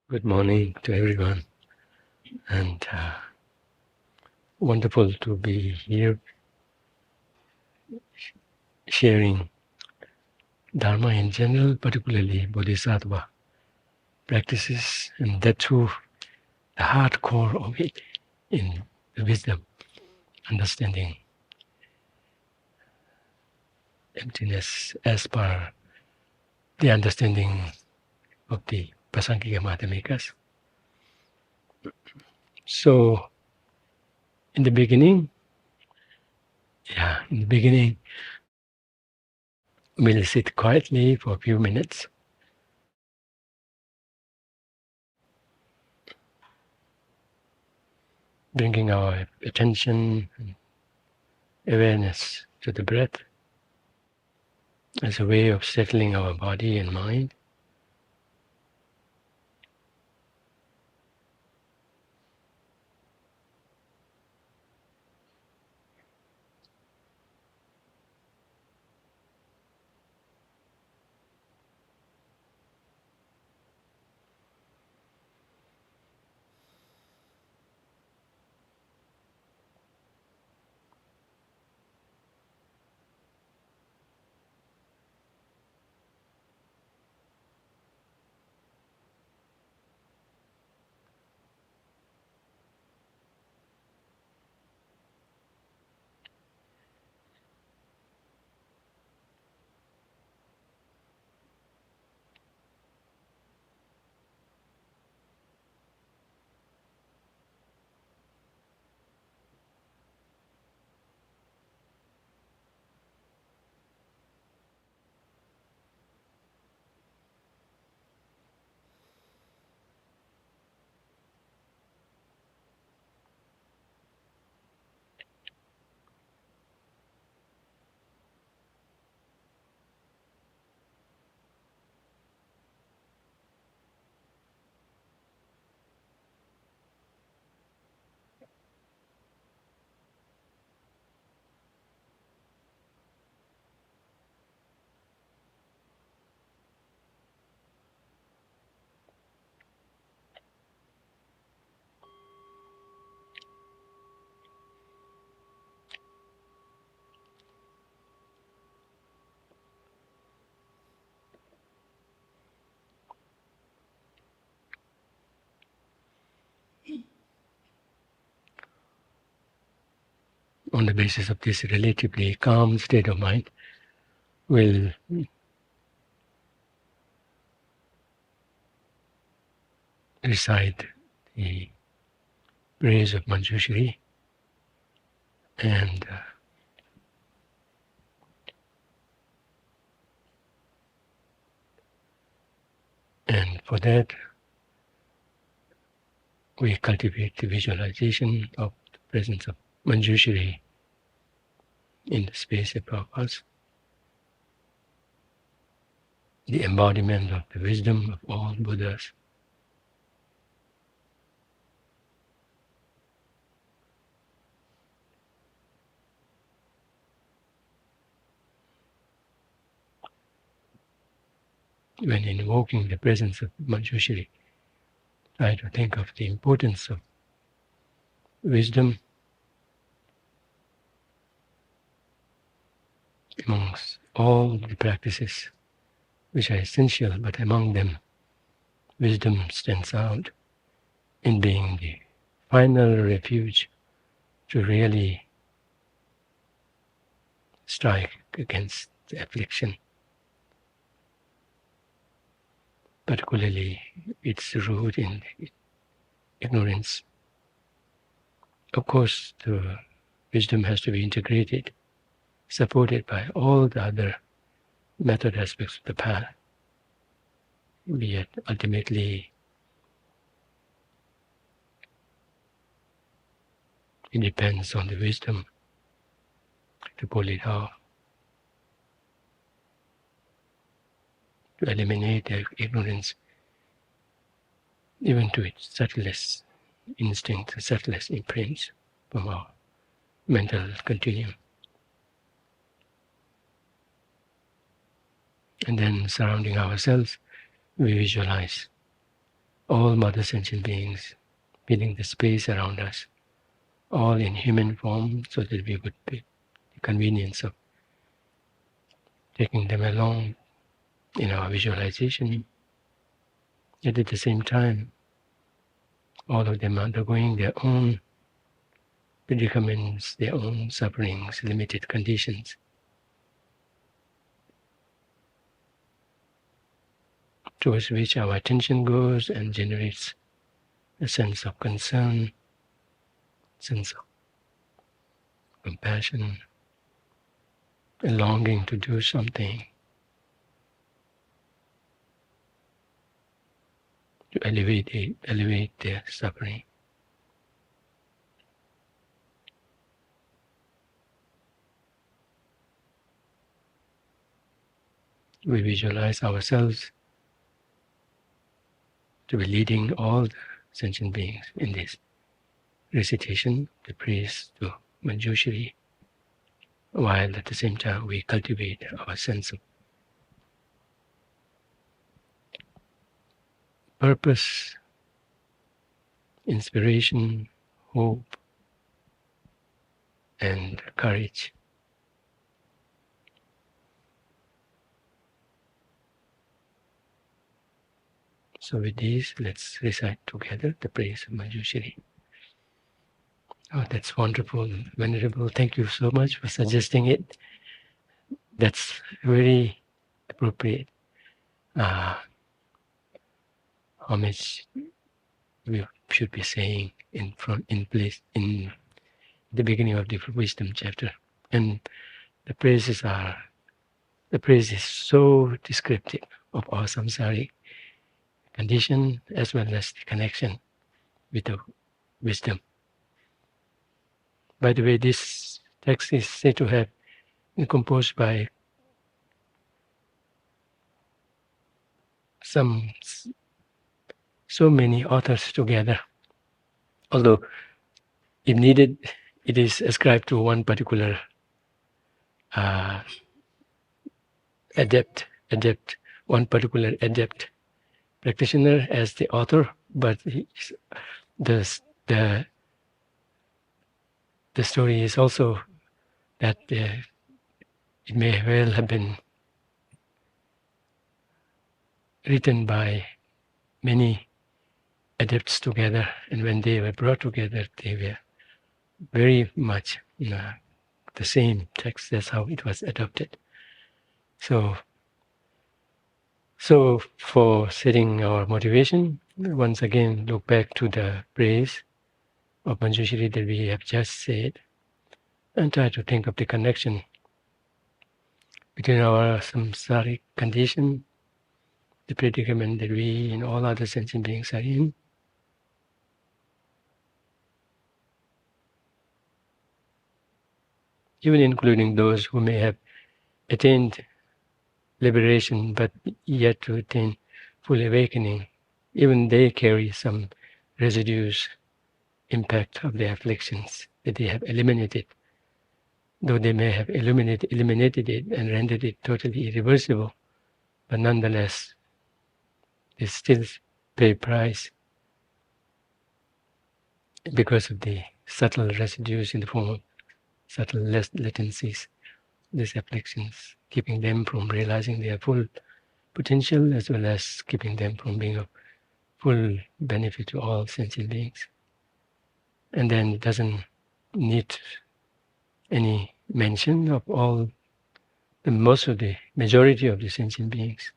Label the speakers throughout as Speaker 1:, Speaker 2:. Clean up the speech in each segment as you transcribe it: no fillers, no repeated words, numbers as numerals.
Speaker 1: Good morning to everyone, and wonderful to be here sharing Dharma in general, particularly Bodhisattva practices, and that too, the hard core of it in the wisdom, understanding emptiness as per the understanding of the Prasangika Madhyamikas. So, in the beginning, we'll sit quietly for a few minutes. Bringing our attention and awareness to the breath as a way of settling our body and mind. On the basis of this relatively calm state of mind, we'll recite the praise of Manjushri, and for that we cultivate the visualization of the presence of Manjushri in the space above us, the embodiment of the wisdom of all Buddhas. When invoking the presence of Manjushri, try to think of the importance of wisdom amongst all the practices which are essential, but among them wisdom stands out in being the final refuge to really strike against the affliction, particularly its root in ignorance. Of course, the wisdom has to be integrated, supported by all the other method aspects of the path. Yet ultimately it depends on the wisdom to pull it off, to eliminate the ignorance, even to its subtlest instinct, subtlest imprints from our mental continuum. And then surrounding ourselves, we visualize all mother sentient beings, filling the space around us, all in human form, so that we would be the convenience of taking them along in our visualization. Yet at the same time, all of them undergoing their own predicaments, their own sufferings, limited conditions, towards which our attention goes and generates a sense of concern, sense of compassion, a longing to do something to elevate their suffering. We visualize ourselves to be leading all the sentient beings in this recitation, the praise to Manjushri, while at the same time we cultivate our sense of purpose, inspiration, hope, and courage. So with this, let's recite together the praise of Manjushri. Oh, that's wonderful, Venerable. Thank you so much for suggesting it. That's very appropriate homage we should be saying in the beginning of the wisdom chapter. And the praise is so descriptive of our samsaric condition as well as the connection with the wisdom. By the way, this text is said to have been composed by so many authors together. Although, if needed, it is ascribed to one particular adept, one particular adept practitioner as the author, but the story is also that it may well have been written by many adepts together, and when they were brought together, they were very much the same text. That's how it was adopted. So for setting our motivation, once again look back to the praise of Manjushri that we have just said, and try to think of the connection between our samsaric condition, the predicament that we and all other sentient beings are in, even including those who may have attained liberation but yet to attain full awakening. Even they carry some residues, impact of their afflictions that they have eliminated, though they may have eliminated it and rendered it totally irreversible, but nonetheless they still pay price because of the subtle residues in the form of subtle latencies, these afflictions, keeping them from realizing their full potential as well as keeping them from being of full benefit to all sentient beings. And then it doesn't need any mention of the majority of the sentient beings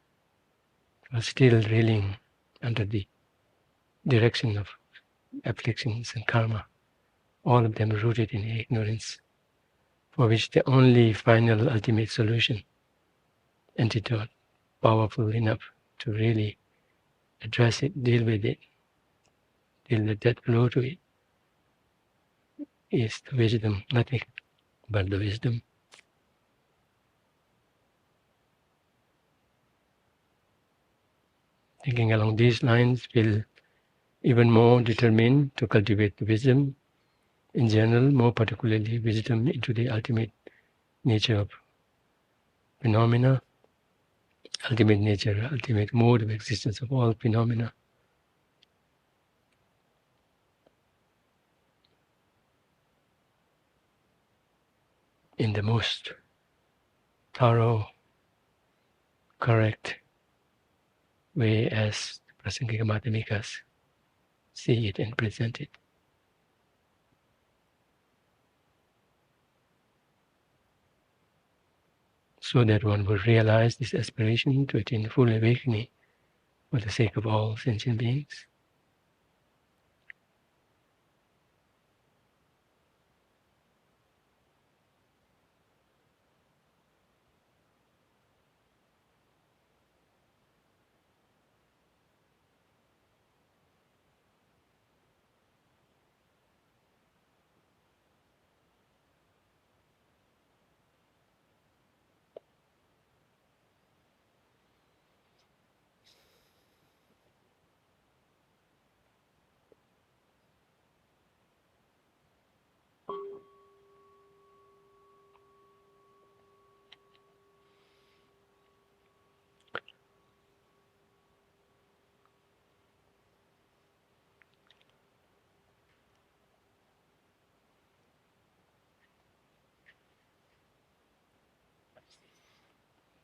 Speaker 1: are still reeling under the direction of afflictions and karma, all of them rooted in ignorance, for which the only final ultimate solution, antidote, powerful enough to really address it, deal with it, deal with that blow to it, is the wisdom, nothing but the wisdom. Thinking along these lines, feel even more determined to cultivate the wisdom in general, more particularly wisdom into the ultimate nature of phenomena, ultimate nature, ultimate mode of existence of all phenomena, in the most thorough, correct way as Prasangika Madhyamikas see it and present it. So that one will realize this aspiration to attain full awakening for the sake of all sentient beings.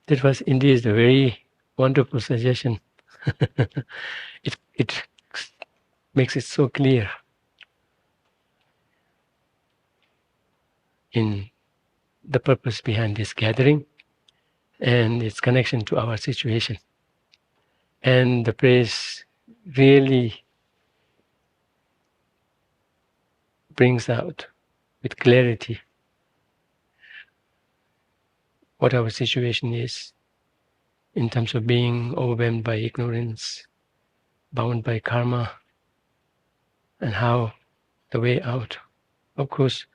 Speaker 1: That was indeed a very wonderful suggestion. it makes it so clear in the purpose behind this gathering and its connection to our situation. And the praise really brings out with clarity what our situation is in terms of being overwhelmed by ignorance, bound by karma, and how the way out. Of course,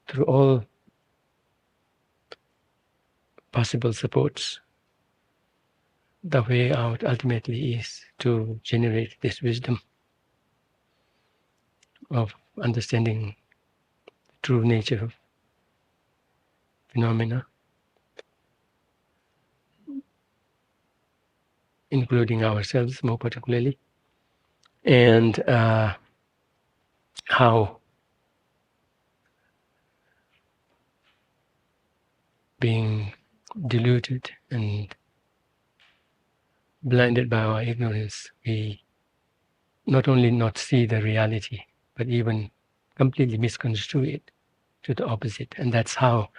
Speaker 1: through all possible supports, the way out ultimately is to generate this wisdom of understanding the true nature of phenomena, including ourselves more particularly, and how being deluded and blinded by our ignorance, we not only not see the reality, but even completely misconstrue it to the opposite. And that's how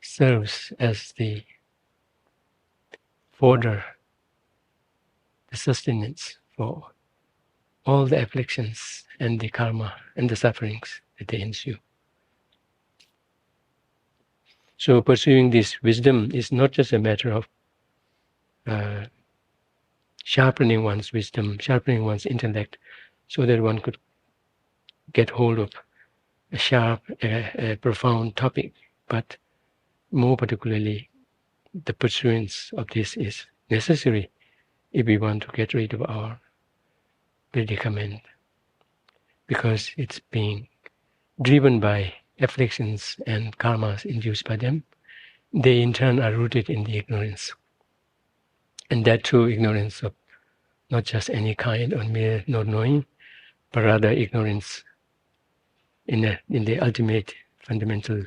Speaker 1: serves as the fodder, the sustenance for all the afflictions and the karma and the sufferings that they ensue. So pursuing this wisdom is not just a matter of sharpening one's wisdom, sharpening one's intellect, so that one could get hold of a sharp, a profound topic. But more particularly, the pursuance of this is necessary if we want to get rid of our predicament, because it's being driven by afflictions and karmas induced by them. They in turn are rooted in the ignorance, and that too ignorance of not just any kind or mere not knowing, but rather ignorance in the ultimate fundamental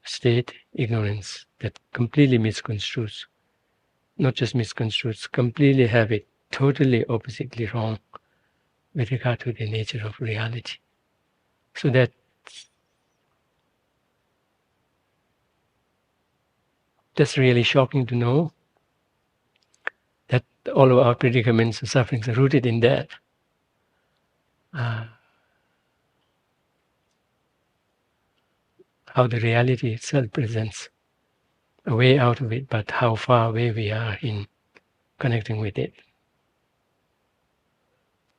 Speaker 1: state, ignorance that completely misconstrues, not just misconstrues, completely have it totally oppositely wrong with regard to the nature of reality. So that's really shocking to know that all of our predicaments and sufferings are rooted in that. How the reality itself presents a way out of it, but how far away we are in connecting with it.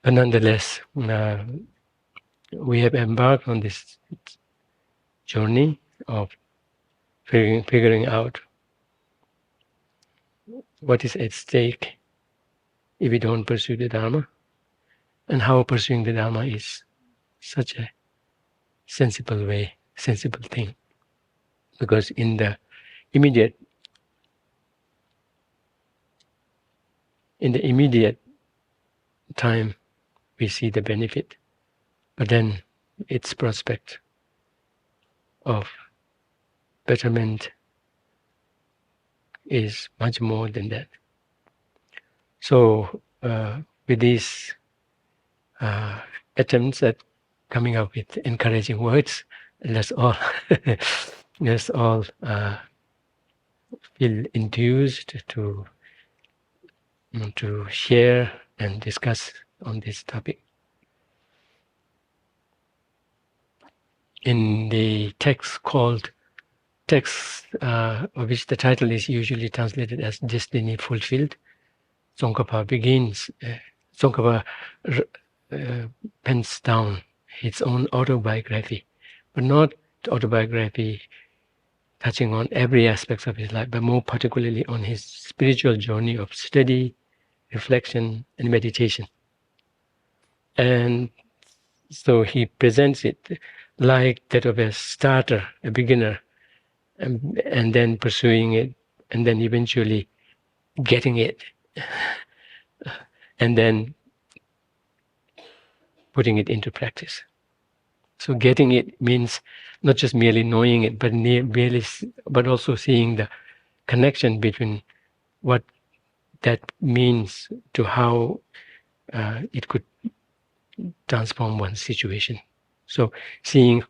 Speaker 1: But nonetheless, we have embarked on this journey of figuring out what is at stake if we don't pursue the Dharma, and how pursuing the Dharma is such a sensible way, sensible thing. Because in the immediate time, we see the benefit, but then its prospect of betterment is much more than that. So with these attempts at coming up with encouraging words, let's all let's all feel enthused to share and discuss on this topic. In the text of which the title is usually translated as Destiny Fulfilled, Tsongkhapa pens down his own autobiography, but not autobiography touching on every aspect of his life, but more particularly on his spiritual journey of study, reflection, and meditation. And so he presents it like that of a starter, a beginner, and then pursuing it, and then eventually getting it, and then putting it into practice. So getting it means not just merely knowing it, but also seeing the connection between what that means to how it could transform one's situation. So seeing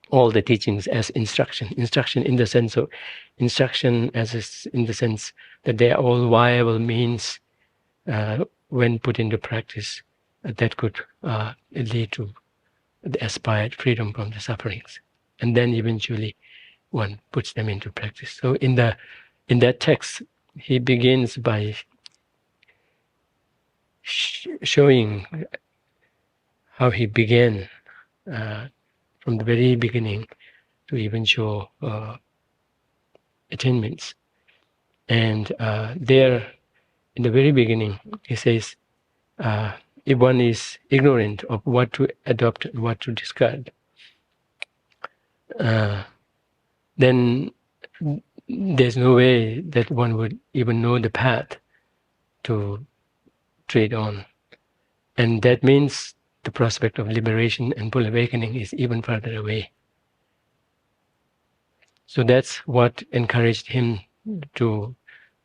Speaker 1: all the teachings as instruction in the sense of instruction in the sense that they are all viable means when put into practice that could lead to the aspired freedom from the sufferings, and then eventually one puts them into practice. So in that text, he begins by showing how he began from the very beginning to eventual attainments. And there, in the very beginning, he says, if one is ignorant of what to adopt and what to discard, then there's no way that one would even know the path to tread on. And that means the prospect of liberation and full awakening is even further away. So that's what encouraged him to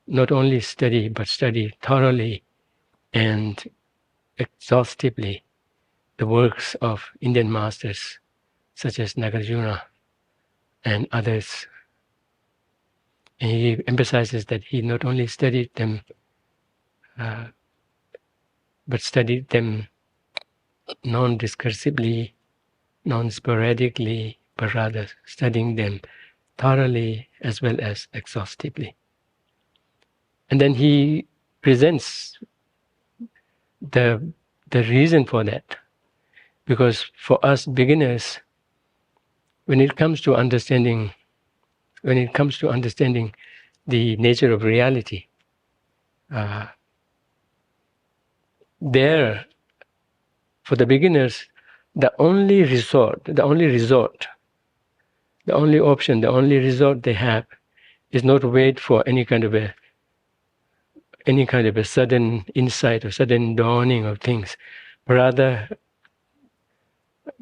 Speaker 1: not only study, but study thoroughly and exhaustively the works of Indian masters such as Nagarjuna and others. And he emphasizes that he not only studied them, but studied them non-discursively, non-sporadically, but rather studying them thoroughly as well as exhaustively. And then he presents the reason for that. Because for us beginners, when it comes to understanding the nature of reality, there, for the beginners, the only option, the only resort they have is not to wait for any kind of a sudden insight or sudden dawning of things, but rather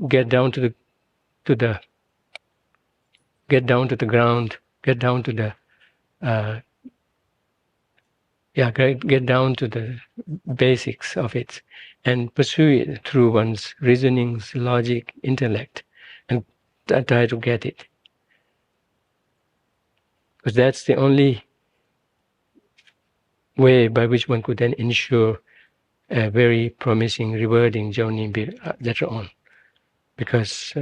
Speaker 1: get down to the ground, get down to the basics of it, and pursue it through one's reasonings, logic, intellect, and try to get it. Because that's the only way by which one could then ensure a very promising, rewarding journey later on. Because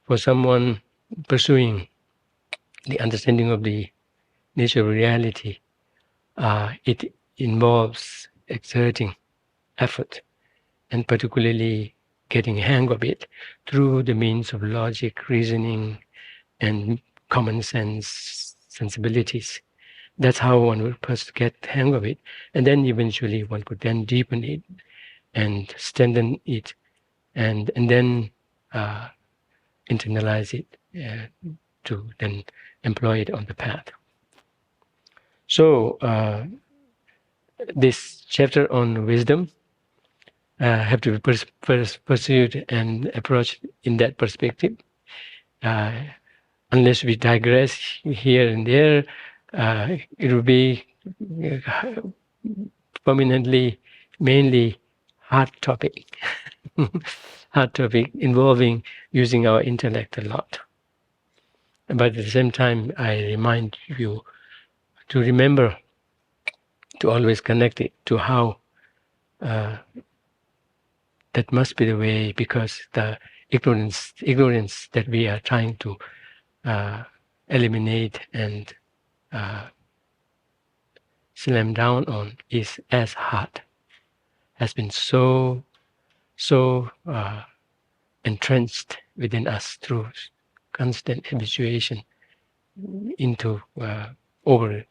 Speaker 1: for someone pursuing the understanding of the nature of reality, it involves exerting effort, and particularly getting a hang of it through the means of logic, reasoning, and common sense sensibilities. That's how one would first get the hang of it, and then eventually one could then deepen it and strengthen it, and then internalize it to then employ it on the path. So this chapter on wisdom have to be pursued and approached in that perspective. unless we digress here and there, it will be prominently, mainly hard topic, hard topic involving using our intellect a lot. But at the same time, I remind you to remember to always connect it to how that must be the way, because the ignorance that we are trying to eliminate and slam down on is as hard, has been so entrenched within us through constant habituation into over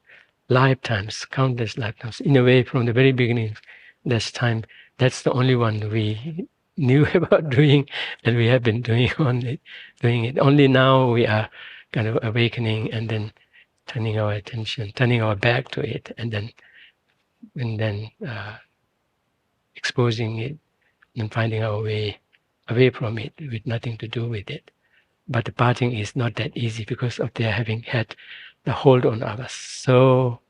Speaker 1: lifetimes, countless lifetimes. In a way, from the very beginning, this time, that's the only one we knew about doing, and we have been doing it. Only now we are kind of awakening and then turning our attention, turning our back to it, and then exposing it and finding our way away from it with nothing to do with it. But the parting is not that easy because of their having had the hold on us so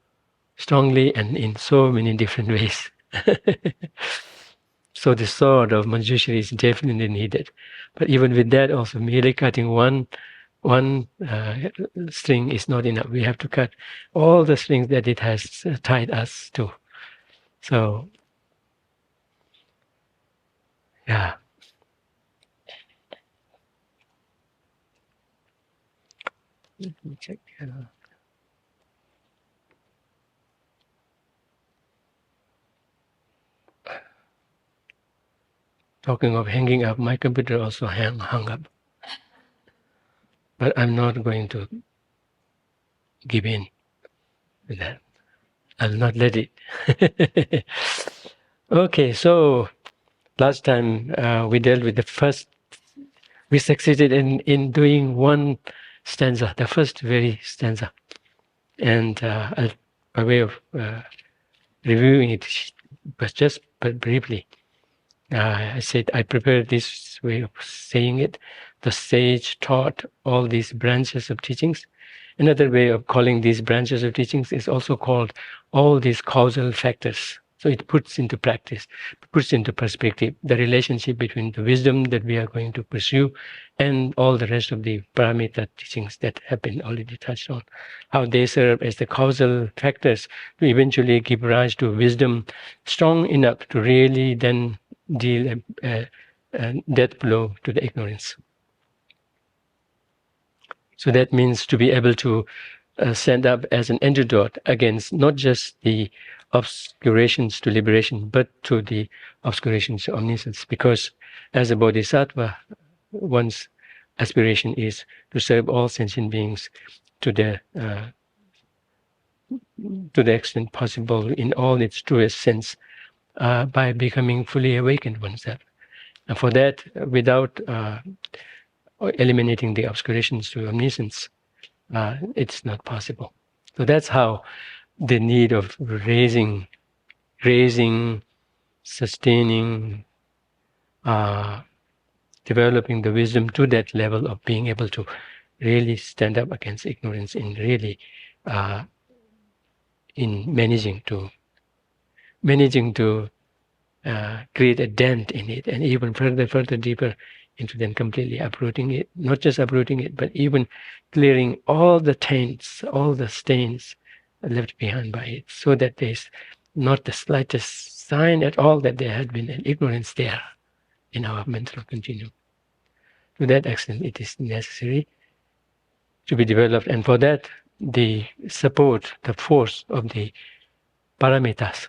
Speaker 1: strongly and in so many different ways. So the sword of Manjushri is definitely needed. But even with that, also merely cutting one string is not enough. We have to cut all the strings that it has tied us to. So, yeah. Let me check that out. Talking of hanging up, my computer also hung up. But I'm not going to give in with that. I'll not let it. Okay, so last time we dealt with the first, we succeeded in doing one stanza, the first very stanza. And by way of reviewing it, but just briefly, I said I prepared this way of saying it. The sage taught all these branches of teachings. Another way of calling these branches of teachings is also called all these causal factors. So it puts into practice, puts into perspective the relationship between the wisdom that we are going to pursue and all the rest of the paramita teachings that have been already touched on, how they serve as the causal factors to eventually give rise to wisdom strong enough to really then deal a death blow to the ignorance. So that means to be able to stand up as an antidote against not just the obscurations to liberation, but to the obscurations to omniscience. Because as a bodhisattva, one's aspiration is to serve all sentient beings to the extent possible in all its truest sense by becoming fully awakened oneself. And for that, without eliminating the obscurations to omniscience, it's not possible. So that's how the need of raising, sustaining, developing the wisdom to that level of being able to really stand up against ignorance in really in managing to create a dent in it, and even further deeper into then completely uprooting it, not just uprooting it, but even clearing all the taints, all the stains left behind by it, so that there's not the slightest sign at all that there had been an ignorance there in our mental continuum. To that extent, it is necessary to be developed, and for that, the support, the force of the paramitas,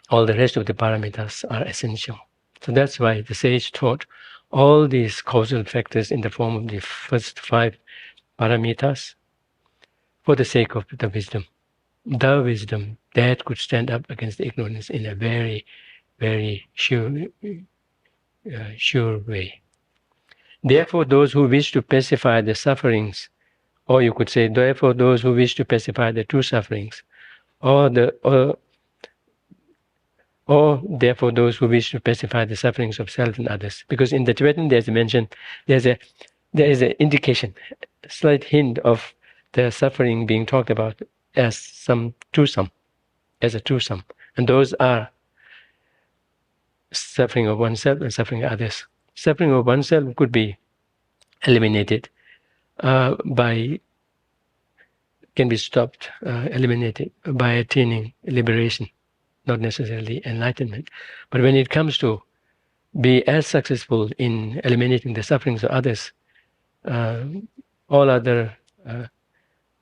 Speaker 1: all the rest of the paramitas are essential. So that's why the sage taught all these causal factors in the form of the first 5 paramitas for the sake of the wisdom that could stand up against the ignorance in a very, very sure way. Therefore, those who wish to pacify the sufferings, or you could say, therefore, those who wish to pacify the true sufferings, or therefore those who wish to pacify the sufferings of self and others. Because in the Tibetan there's a there is an indication, a slight hint of the suffering being talked about as some twosome, as a twosome. And those are suffering of oneself and suffering of others. Suffering of oneself could be eliminated can be stopped, eliminated by attaining liberation, not necessarily enlightenment. But when it comes to be as successful in eliminating the sufferings of others, all other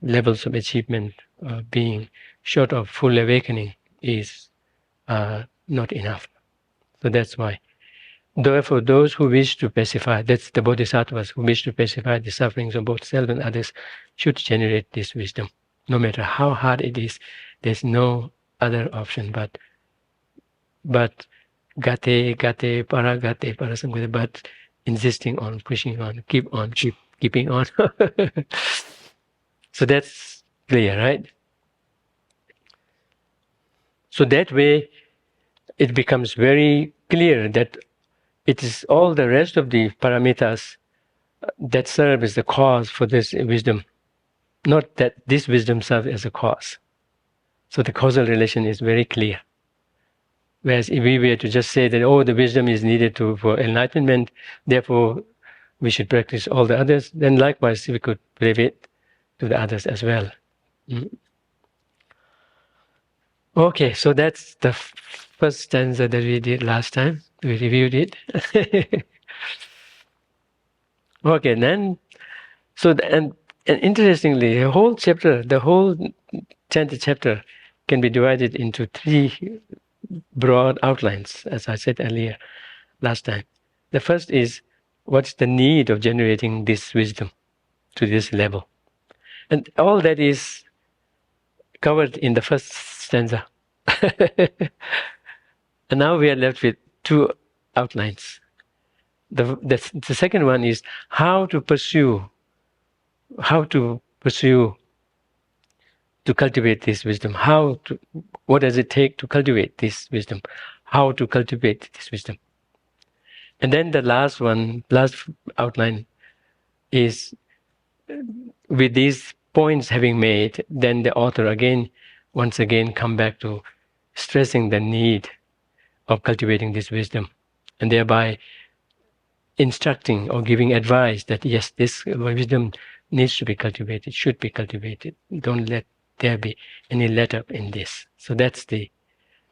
Speaker 1: levels of achievement being short of full awakening is not enough. So that's why. Therefore, those who wish to pacify, that's the Bodhisattvas who wish to pacify the sufferings of both self and others, should generate this wisdom. No matter how hard it is, there's no other option but gate, parasangate, but insisting on, pushing on, keeping on. So that's clear, right? So that way, it becomes very clear that it is all the rest of the paramitas that serve as the cause for this wisdom, not that this wisdom serves as a cause. So the causal relation is very clear. Whereas if we were to just say that, oh, the wisdom is needed for enlightenment, therefore we should practice all the others, then likewise we could relate it to the others as well. Okay, so that's the first stanza that we did last time. We reviewed it. Okay, then, so and interestingly, the whole chapter, the whole chanted chapter, can be divided into three broad outlines, as I said earlier, last time. The first is, what's the need of generating this wisdom to this level? And all that is covered in the first stanza. And now we are left with two outlines. The second one is how to pursue to cultivate this wisdom. What does it take to cultivate this wisdom? How to cultivate this wisdom? And then the last outline is, with these points having made, then the author once again come back to stressing the need of cultivating this wisdom, and thereby instructing or giving advice that yes, this wisdom needs to be cultivated, should be cultivated. Don't let there be any let up in this. So that's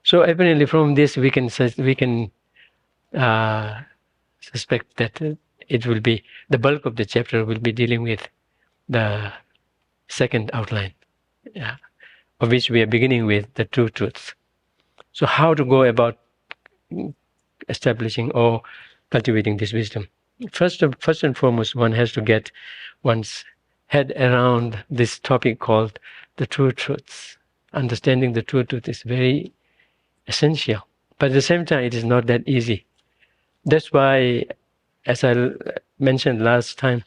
Speaker 1: so apparently from this we can suspect that it will be the bulk of the chapter will be dealing with the second outline, of which we are beginning with the two truths. So how to go about establishing or cultivating this wisdom? First and foremost, one has to get one's head around this topic called the true truths. Understanding the true truth is very essential, but at the same time, it is not that easy. That's why, as I mentioned last time,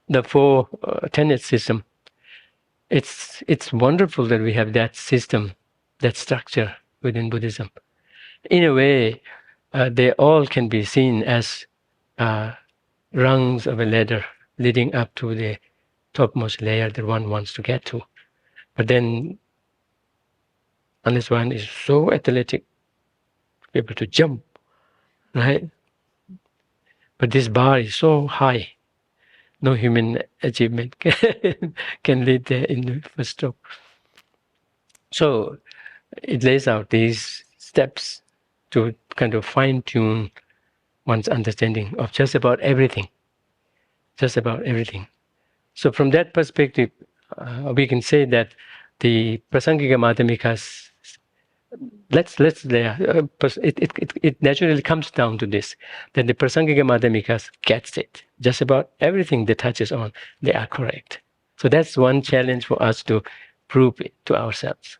Speaker 1: the four tenet system. It's wonderful that we have that system, that structure within Buddhism. In a way, they all can be seen as rungs of a ladder leading up to the topmost layer that one wants to get to. But then, unless one is so athletic, able to jump, right? But this bar is so high, no human achievement can lead there in the first stroke. So it lays out these steps to kind of fine-tune one's understanding of just about everything. So from that perspective, we can say that the Prasangika Madhyamikas, it naturally comes down to this, that the Prasangika Madhyamikas gets it. Just about everything they touches on, they are correct. So that's one challenge for us to prove it to ourselves.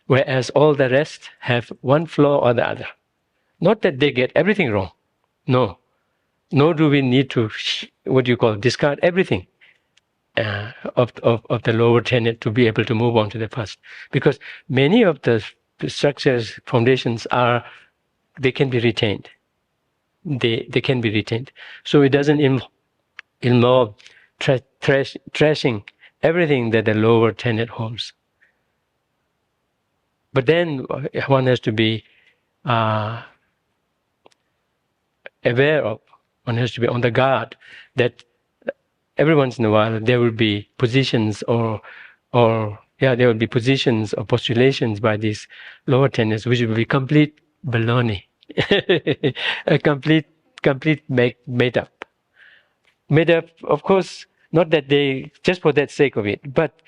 Speaker 1: Whereas all the rest have one flaw or the other. Not that they get everything wrong. No. Nor do we need to, discard everything of the lower tenet to be able to move on to the first. Because many of the structures, foundations they can be retained. They can be retained. So it doesn't involve trashing everything that the lower tenet holds. But then one has to be aware of, one has to be on the guard that every once in a while there will be positions or there will be positions or postulations by these lower tenets which will be complete baloney, a complete made up, of course, not that they just for that sake of it, but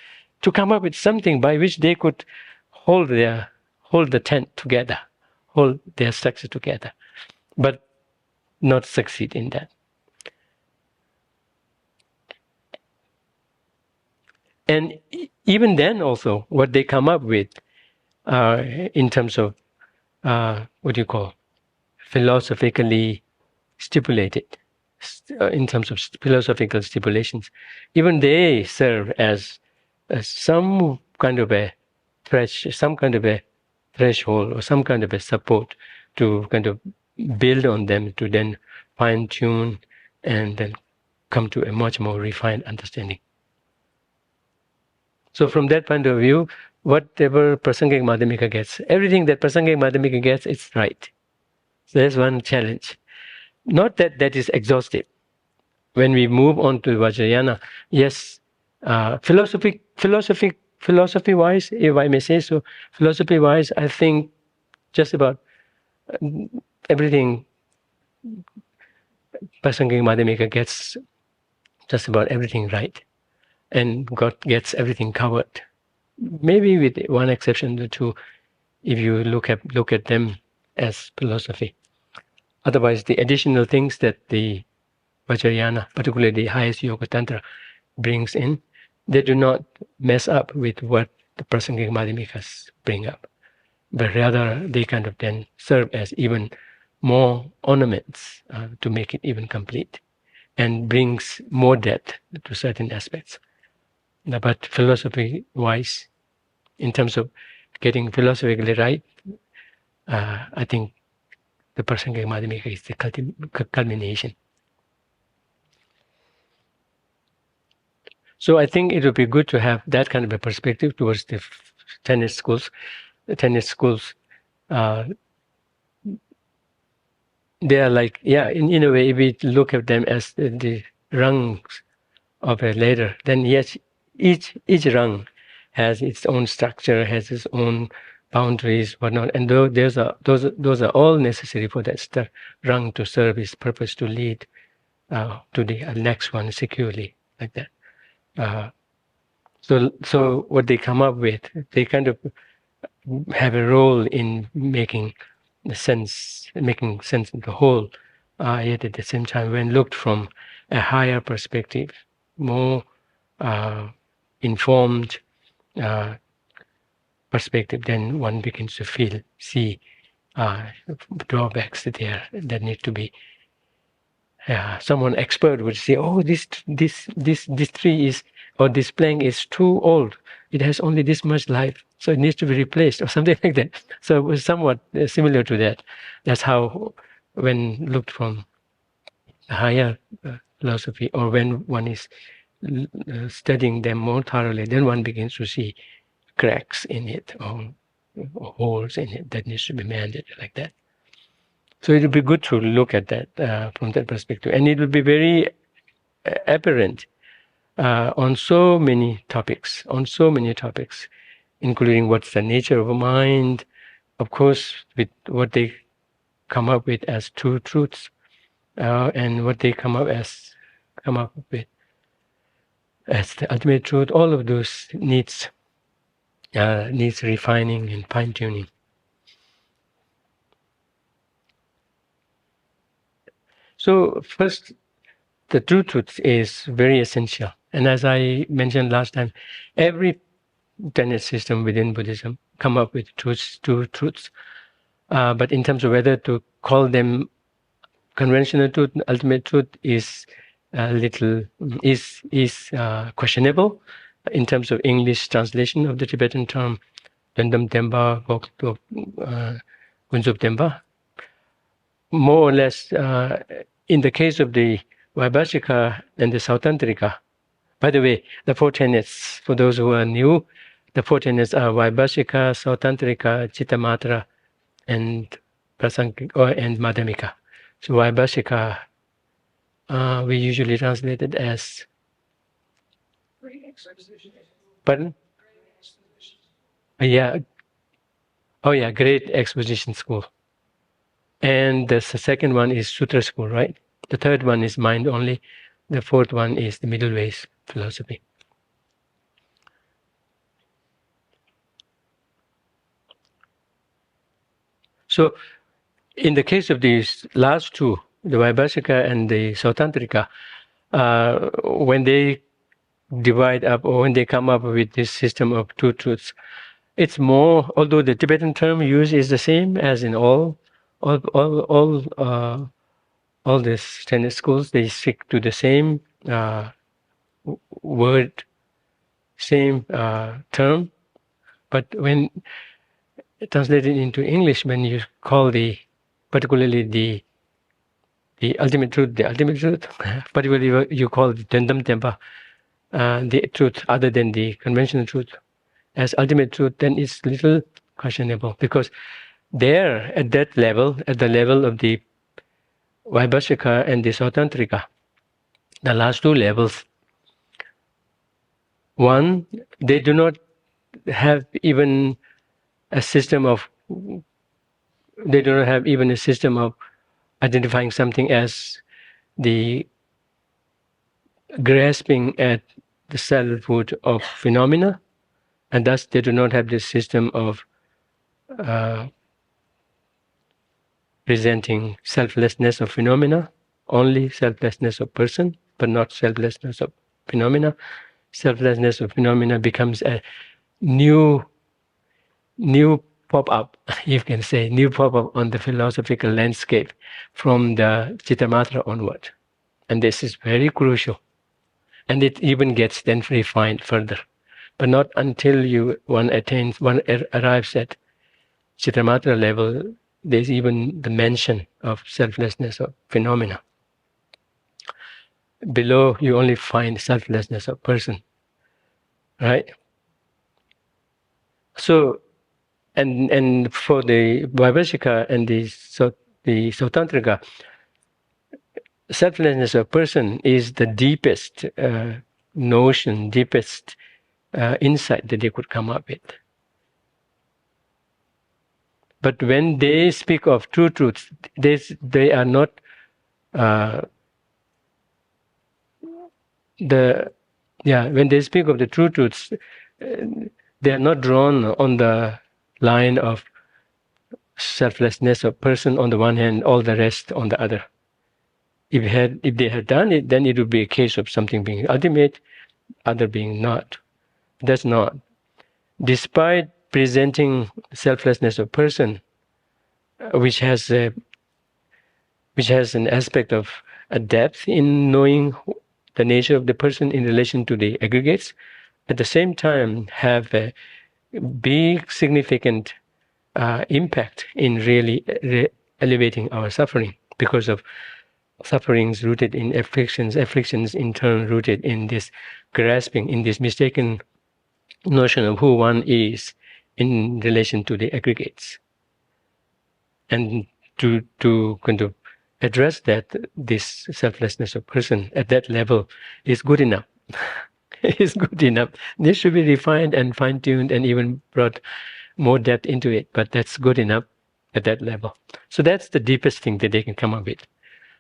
Speaker 1: to come up with something by which they could hold the tent together, hold their structure together, but not succeed in that. And even then also, what they come up with in terms of, what do you call, philosophically stipulated, in terms of philosophical stipulations, even they serve as some kind of a threshold or some kind of a support to kind of build on them to then fine-tune and then come to a much more refined understanding. So from that point of view, whatever Prasangika Madhyamika gets, everything that Prasangika Madhyamika gets, it's right. So there's one challenge. Not that that is exhaustive. When we move on to Vajrayana, yes, philosophy-wise, if I may say so, philosophy-wise, I think just about everything Prasangika Madhyamika gets, just about everything right. And God gets everything covered. Maybe with one exception or two, if you look at them as philosophy. Otherwise, the additional things that the Vajrayana, particularly the highest Yoga Tantra, brings in, they do not mess up with what the Prasangika Madhyamikas bring up, but rather they kind of then serve as even more ornaments to make it even complete, and brings more depth to certain aspects. But philosophy-wise, in terms of getting philosophically right, I think the Prasangika Madhyamika is the culmination. So I think it would be good to have that kind of a perspective towards the tenet schools. The tenet schools, they are like, in a way, if we look at them as the rungs of a ladder, then yes, each rung has its own structure, has its own boundaries, whatnot, and those are all necessary for that rung to serve its purpose, to lead to the next one securely, like that. So what they come up with, they kind of have a role in making sense of the whole, yet at the same time, when looked from a higher perspective, more informed perspective, then one begins to see drawbacks there that need to be. Someone expert would say, "Oh, this tree is, or this plank is too old. It has only this much life, so it needs to be replaced," or something like that. So it was somewhat similar to that. That's how, when looked from a higher philosophy, or when one is studying them more thoroughly, then one begins to see cracks in it or holes in it that needs to be mended, like that. So it would be good to look at that from that perspective, and it would be very apparent on so many topics, including what's the nature of a mind, of course, with what they come up with as two truths, and what they come up with as the ultimate truth. All of those needs refining and fine-tuning. So first, the true truth is very essential. And as I mentioned last time, every tenet system within Buddhism come up with two truths. But in terms of whether to call them conventional truth, ultimate truth is questionable. In terms of English translation of the Tibetan term, Dendam Temba, Gunzup Temba, more or less, in the case of the Vaibhashika and the Sautantrika. By the way, the four tenets, for those who are new, the four tenets are Vaibhashika, Sautantrika, Chittamatra, and and Madhyamika. So Vaibhashika, we usually translate it as... Pardon? Yeah. Oh yeah, great exposition school. And the second one is Sutra school, right? The third one is mind only. The fourth one is the middle ways philosophy. So in the case of these last two, the Vaibhashika and the Sautantrika, when they divide up or when they come up with this system of two truths, it's more, although the Tibetan term used is the same as in all these tenet schools, they stick to the same word, same term. But when translated into English, when you call particularly the ultimate truth, particularly you call the Dendam Tempa, the truth other than the conventional truth, as ultimate truth, then it's little questionable, because there at that level, at the level of the Vaibhashika and the Sautantrika, the last two levels, one, they do not have even a system of identifying something as the grasping at the selfhood of phenomena, and thus they do not have this system of presenting selflessness of phenomena, only selflessness of person, but not selflessness of phenomena. Selflessness of phenomena becomes a new pop-up, you can say, new pop-up on the philosophical landscape from the Chittamatra onward. And this is very crucial. And it even gets then refined further. But not until one arrives at Chittamatra level, there's even the mention of selflessness of phenomena. Below, you only find selflessness of person, right? So, and for the Vaibhashika and the Sautantrika, selflessness of person is the deepest notion, deepest insight that they could come up with. But when they speak of true truths, they are not when they speak of the true truths, they are not drawn on the line of selflessness of person on the one hand, all the rest on the other. If they had done it, then it would be a case of something being ultimate, other being not. That's not. Despite presenting selflessness of person, which has an aspect of a depth in knowing the nature of the person in relation to the aggregates, at the same time have a big significant impact in really elevating our suffering, because of sufferings rooted in afflictions in turn rooted in this grasping, in this mistaken notion of who one is in relation to the aggregates. And to kind of address that, this selflessness of person at that level is good enough. Is good enough. This should be refined and fine-tuned and even brought more depth into it, but that's good enough at that level. So that's the deepest thing that they can come up with.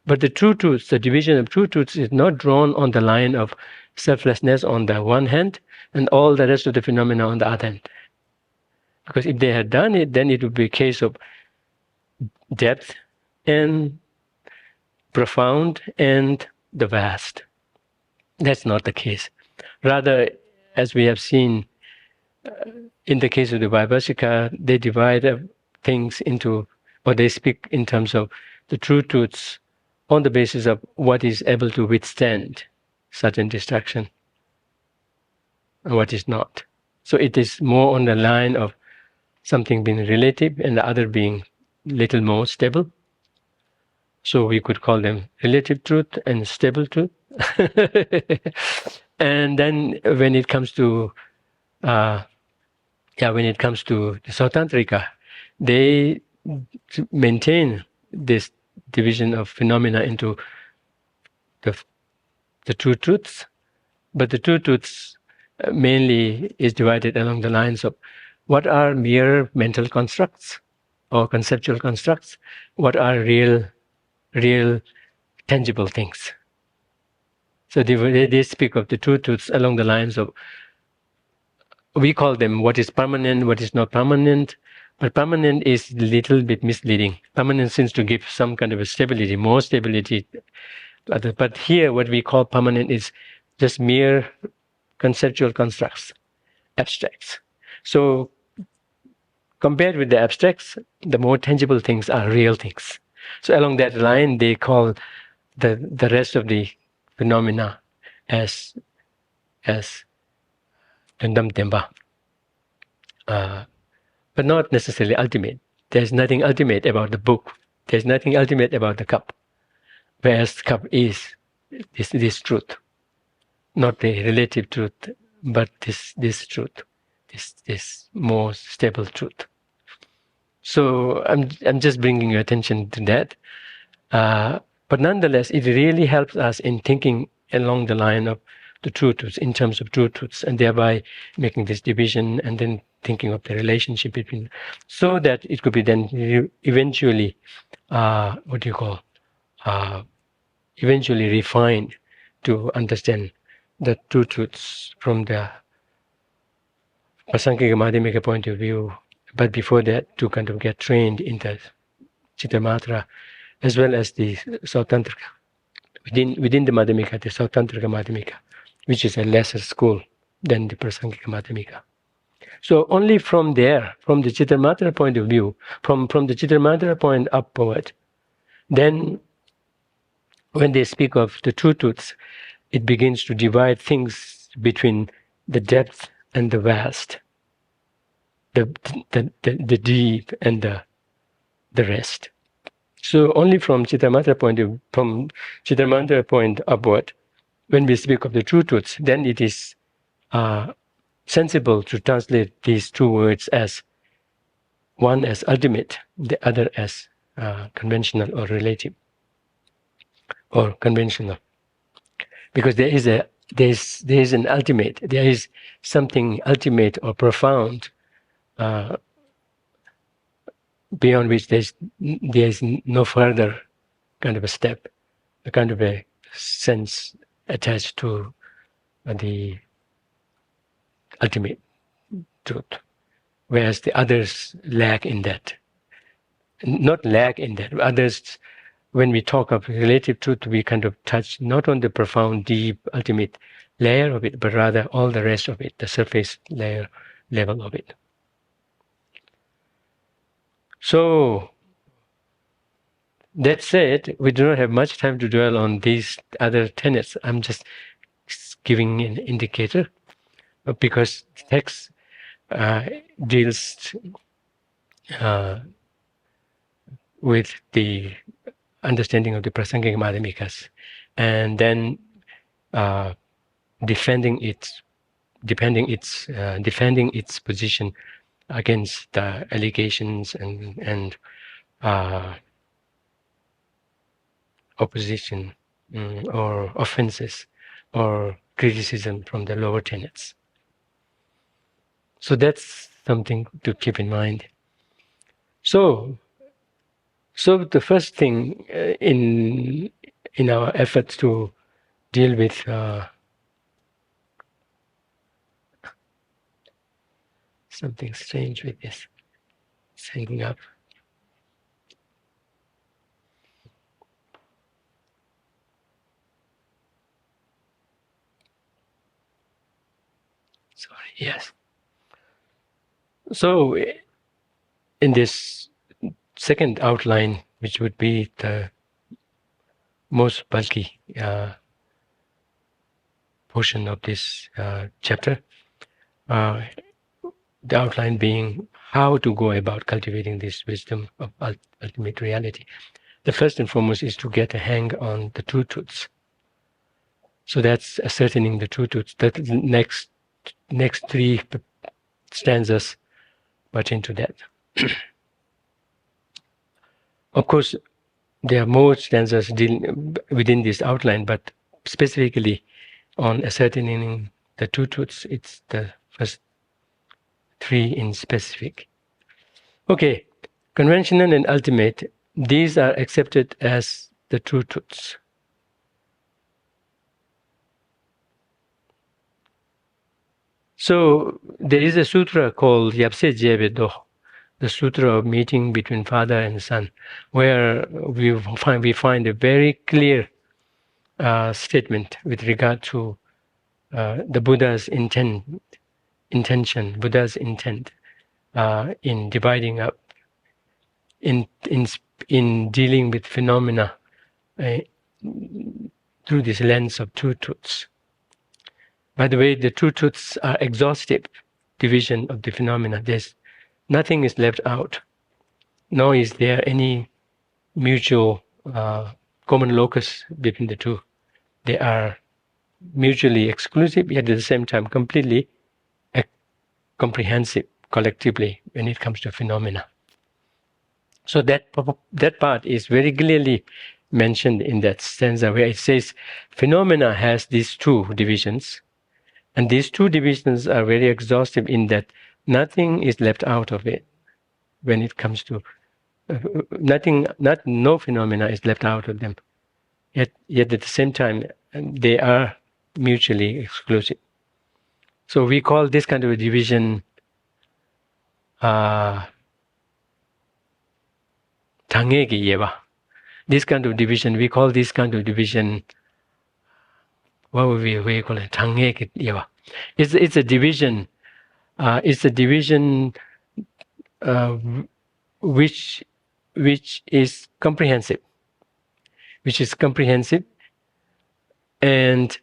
Speaker 1: But the true truths, the division of true truths, is not drawn on the line of selflessness on the one hand and all the rest of the phenomena on the other hand. Because if they had done it, then it would be a case of depth and profound and the vast. That's not the case. Rather, as we have seen in the case of the Vaibhashika, they divide things into, or they speak in terms of the true truths on the basis of what is able to withstand certain destruction and what is not. So it is more on the line of something being relative and the other being little more stable. So we could call them relative truth and stable truth. And then when it comes to when it comes to the Sautantrika, they maintain this division of phenomena into the true truths, but the true truths mainly is divided along the lines of what are mere mental constructs or conceptual constructs, what are real tangible things. So they speak of the true truths along the lines of, we call them what is permanent, what is not permanent, but permanent is a little bit misleading. Permanent seems to give some kind of a stability, more stability. But here what we call permanent is just mere conceptual constructs, abstracts. So compared with the abstracts, the more tangible things are real things. So along that line, they call the rest of the phenomena as Tundam Temba, but not necessarily ultimate. There's nothing ultimate about the book. There's nothing ultimate about the cup, whereas the cup is this truth, not the relative truth, but this truth, this more stable truth. So I'm just bringing your attention to that. But nonetheless, it really helps us in thinking along the line of the true truths, in terms of true truths, and thereby making this division and then thinking of the relationship between, so that it could be then eventually, eventually refined to understand the true truths from the Prasangika Madhyamika point of view. But before that, to kind of get trained in the Chittamatra, as well as the Sautantrika. Within the Madhyamika, the Sautantrika Madhyamika, which is a lesser school than the Prasangika Madhyamika. So only from there, from the Chittamatra point of view, from the Chittamatra point upward, then when they speak of the true truths, it begins to divide things between the depth and the vast, the deep and the rest. So only from Chittamatra point upward, when we speak of the true truths, then it is sensible to translate these two words as one as ultimate, the other as conventional or relative or conventional, because there is an ultimate, there is something ultimate or profound beyond which there is no further kind of a step, a kind of a sense attached to the ultimate truth, whereas the others lack in that. Not lack in that. Others, when we talk of relative truth, we kind of touch not on the profound, deep, ultimate layer of it, but rather all the rest of it, the surface layer level of it. So, that said, we do not have much time to dwell on these other tenets. I'm just giving an indicator, because the text deals with the understanding of the Prasangika Madhyamikas, and then defending its position against the allegations and opposition or offenses or criticism from the lower tenets. So that's something to keep in mind. So the first thing in our efforts to deal with something strange with this, it's hanging up. Sorry, yes. So in this second outline, which would be the most bulky portion of this chapter, the outline being how to go about cultivating this wisdom of ultimate reality. The first and foremost is to get a hang on the two truths. So that's ascertaining the two truths. The next three stanzas pertain to that. Of course, there are more stanzas within this outline, but specifically on ascertaining the two truths, it's the first three in specific. Okay, conventional and ultimate, these are accepted as the true truths. So there is a sutra called Yapse Jebedo, the sutra of meeting between father and son, where we find a very clear statement with regard to the Buddha's intention, Buddha's intent in dividing up, in dealing with phenomena through this lens of two truths. By the way, the two truths are exhaustive division of the phenomena. Nothing is left out, nor is there any mutual common locus between the two. They are mutually exclusive, yet at the same time completely comprehensive collectively when it comes to phenomena. So that part is very clearly mentioned in that stanza where it says phenomena has these two divisions, and these two divisions are very exhaustive in that nothing is left out of it when it comes to no phenomena is left out of them. Yet at the same time, they are mutually exclusive. So we call this kind of a division Tangegi Yeva. This kind of division, we call this kind of division, what would we call it? Tangegi Yeva. It's a division. It's a division which is comprehensive. And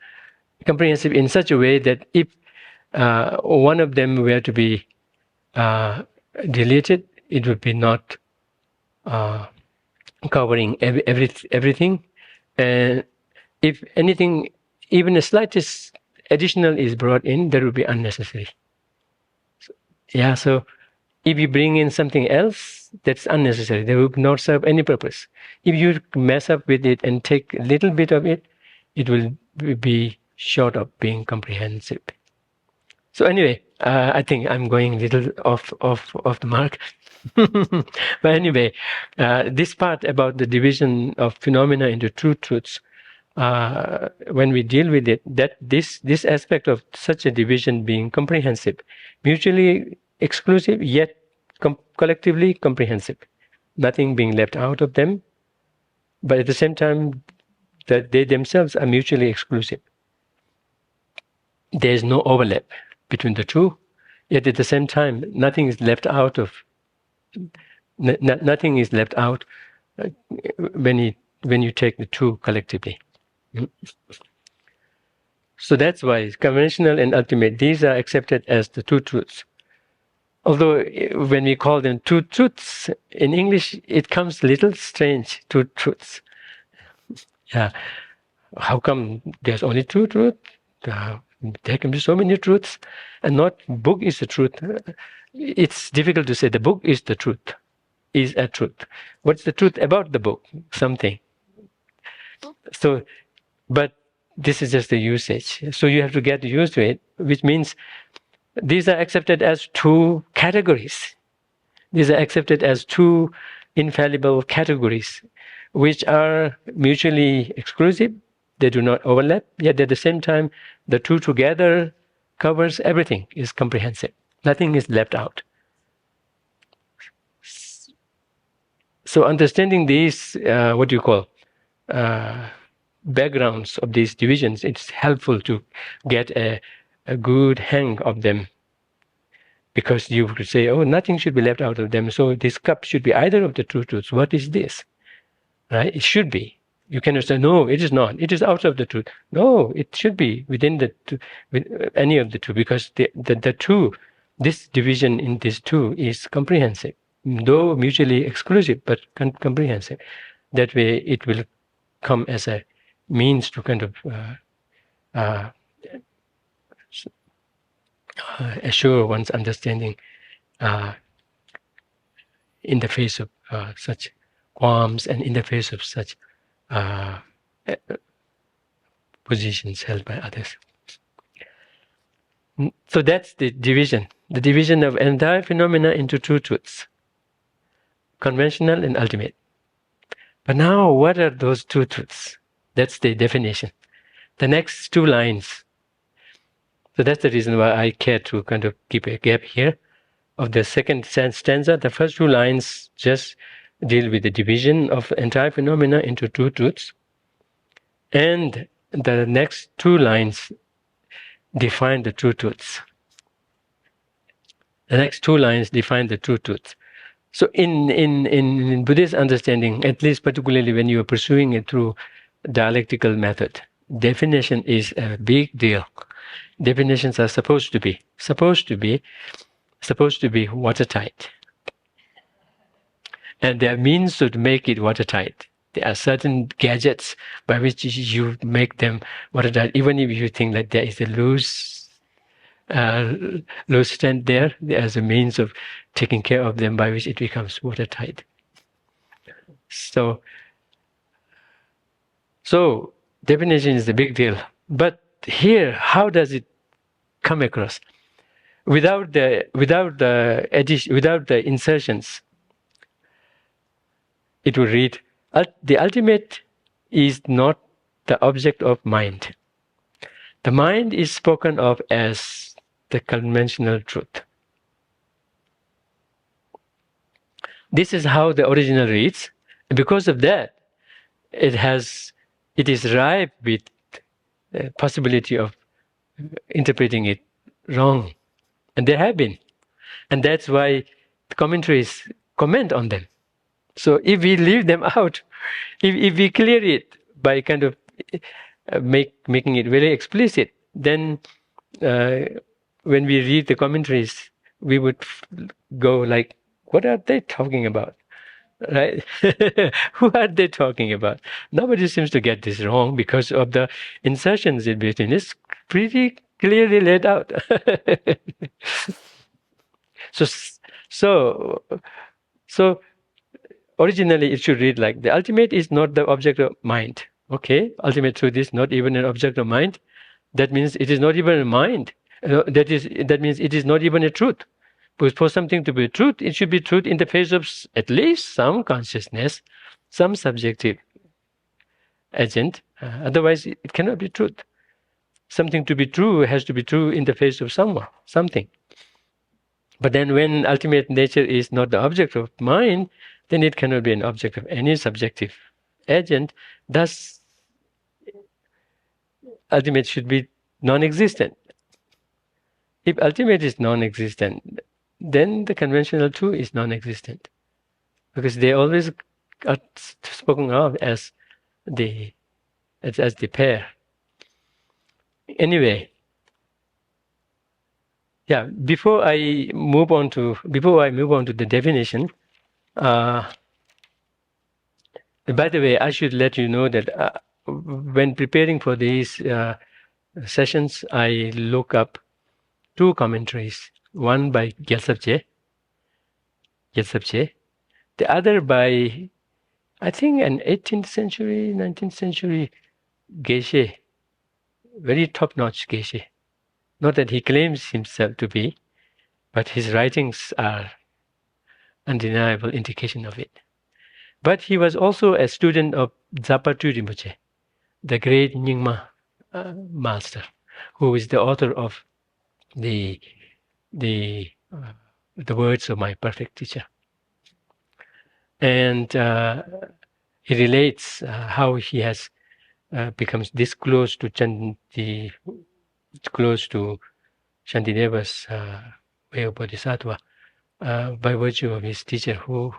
Speaker 1: comprehensive in such a way that if one of them were to be deleted, it would be not covering everything. And if anything, even the slightest additional is brought in, that would be unnecessary. So if you bring in something else, that's unnecessary. They will not serve any purpose. If you mess up with it and take a little bit of it, it will be short of being comprehensive. So anyway, I think I'm going a little off the mark. But anyway, this part about the division of phenomena into true truths, when we deal with it, that this aspect of such a division being comprehensive, mutually exclusive yet collectively comprehensive, nothing being left out of them, but at the same time that they themselves are mutually exclusive. There is no overlap between the two, yet at the same time nothing is left out when you take the two collectively. So that's why conventional and ultimate, these are accepted as the two truths. Although when we call them two truths, in English it comes a little strange, two truths. Yeah, how come there's only two truths? There can be so many truths, and not book is the truth. It's difficult to say the book is the truth, is a truth. What's the truth about the book? Something. So, but this is just the usage. So you have to get used to it, which means these are accepted as two categories. These are accepted as two infallible categories, which are mutually exclusive. They do not overlap, yet at the same time, the two together covers everything, is comprehensive. Nothing is left out. So understanding these, backgrounds of these divisions, it's helpful to get a good hang of them. Because you could say, oh, nothing should be left out of them, so this cup should be either of the two truths. What is this? Right? It should be. You cannot say, no, it is not. It is out of the truth. No, it should be within the two, with any of the two, because the two, this division in these two is comprehensive, though mutually exclusive, but comprehensive. That way it will come as a means to kind of assure one's understanding in the face of such qualms and in the face of such positions held by others. So that's the division of entire phenomena into two truths, conventional and ultimate. But now, what are those two truths? That's the definition. The next two lines. So that's the reason why I care to kind of keep a gap here of the second stanza. The first two lines just deal with the division of entire phenomena into two truths. And the next two lines define the two truths. The next two lines define the two truths. So in Buddhist understanding, at least particularly when you are pursuing it through dialectical method, definition is a big deal. Definitions are supposed to be watertight. And there are means to make it watertight. There are certain gadgets by which you make them watertight, even if you think that there is a loose stand there, there's a means of taking care of them by which it becomes watertight. So definition is a big deal. But here, how does it come across? Without the insertions, it would read, the ultimate is not the object of mind. The mind is spoken of as the conventional truth. This is how the original reads. And because of that, it is ripe with the possibility of interpreting it wrong. And there have been. And that's why the commentaries comment on them. So if we leave them out, if we clear it by kind of making it very explicit, then when we read the commentaries, we would go like, what are they talking about? Right? Who are they talking about? Nobody seems to get this wrong because of the insertions in between. It's pretty clearly laid out. So originally it should read like, the ultimate is not the object of mind. Okay, ultimate truth is not even an object of mind. That means it is not even a mind. That means it is not even a truth. Because for something to be truth, it should be truth in the face of at least some consciousness, some subjective agent. Otherwise, it cannot be truth. Something to be true has to be true in the face of something. But then when ultimate nature is not the object of mind, then it cannot be an object of any subjective agent. Thus, ultimate should be non-existent. If ultimate is non-existent, then the conventional too is non-existent, because they always are spoken of as the pair. Anyway, yeah. Before I move on to the definition, by the way, I should let you know that when preparing for these sessions, I look up two commentaries. One by Gyaltsab Je, the other by, I think, an 18th century, 19th century Geshe, very top-notch Geshe. Not that he claims himself to be, but his writings are undeniable indication of it. But he was also a student of Zapatu Rinpoche, the great Nyingma master, who is the author of the words of my perfect teacher. And he relates how he has becomes this close to Shantideva's way of Bodhisattva by virtue of his teacher, who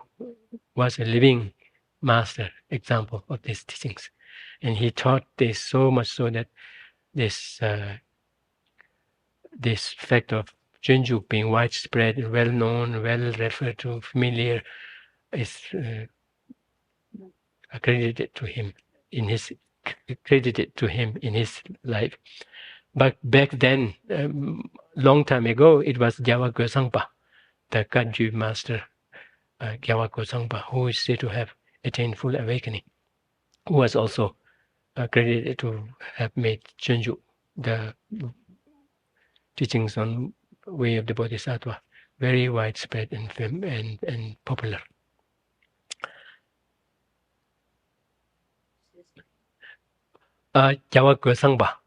Speaker 1: was a living master example of these teachings. And he taught this so much so that this fact of Junjuk being widespread, well-known, well referred to, familiar, is credited to him in his life. But back then, long time ago, it was Gyalwa Gyaltsangpa, the Kanju master, Gyalwa Gyaltsangpa, who is said to have attained full awakening, who was also credited to have made Chenju, the teachings on way of the Bodhisattva, very widespread and popular. Gyalwa Gyaltsangpa.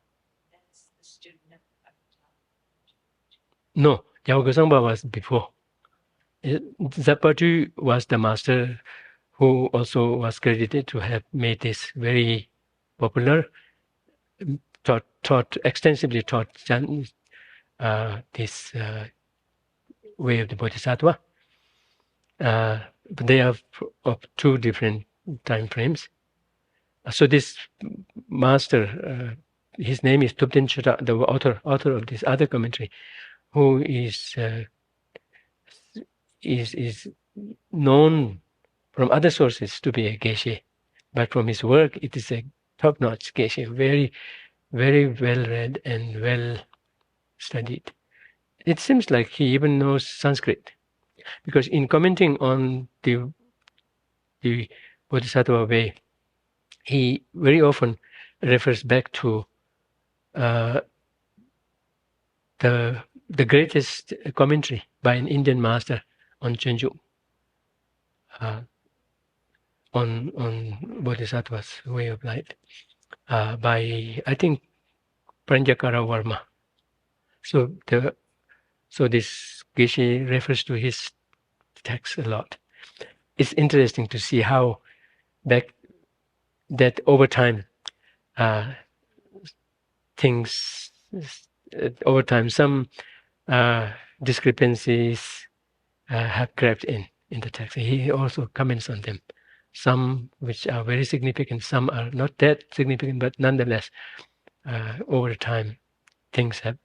Speaker 1: No, Gyalwa Gyaltsangpa was before. Zapatu was the master who also was credited to have made this very popular, extensively taught this way of the Bodhisattva. But they are of two different time frames. So this master, his name is Tubten Chodrak, the author of this other commentary, who is known from other sources to be a Geshe, but from his work it is a top-notch Geshe, very, very well read and well studied. It seems like he even knows Sanskrit, because in commenting on the Bodhisattva way, he very often refers back to the greatest commentary by an Indian master on Chenju, on Bodhisattva's way of life, by, I think, Pranjakaravarma. So this Geshe refers to his text a lot. It's interesting to see how that over time, some discrepancies have crept in the text. He also comments on them, some which are very significant, some are not that significant, but nonetheless, over time, things have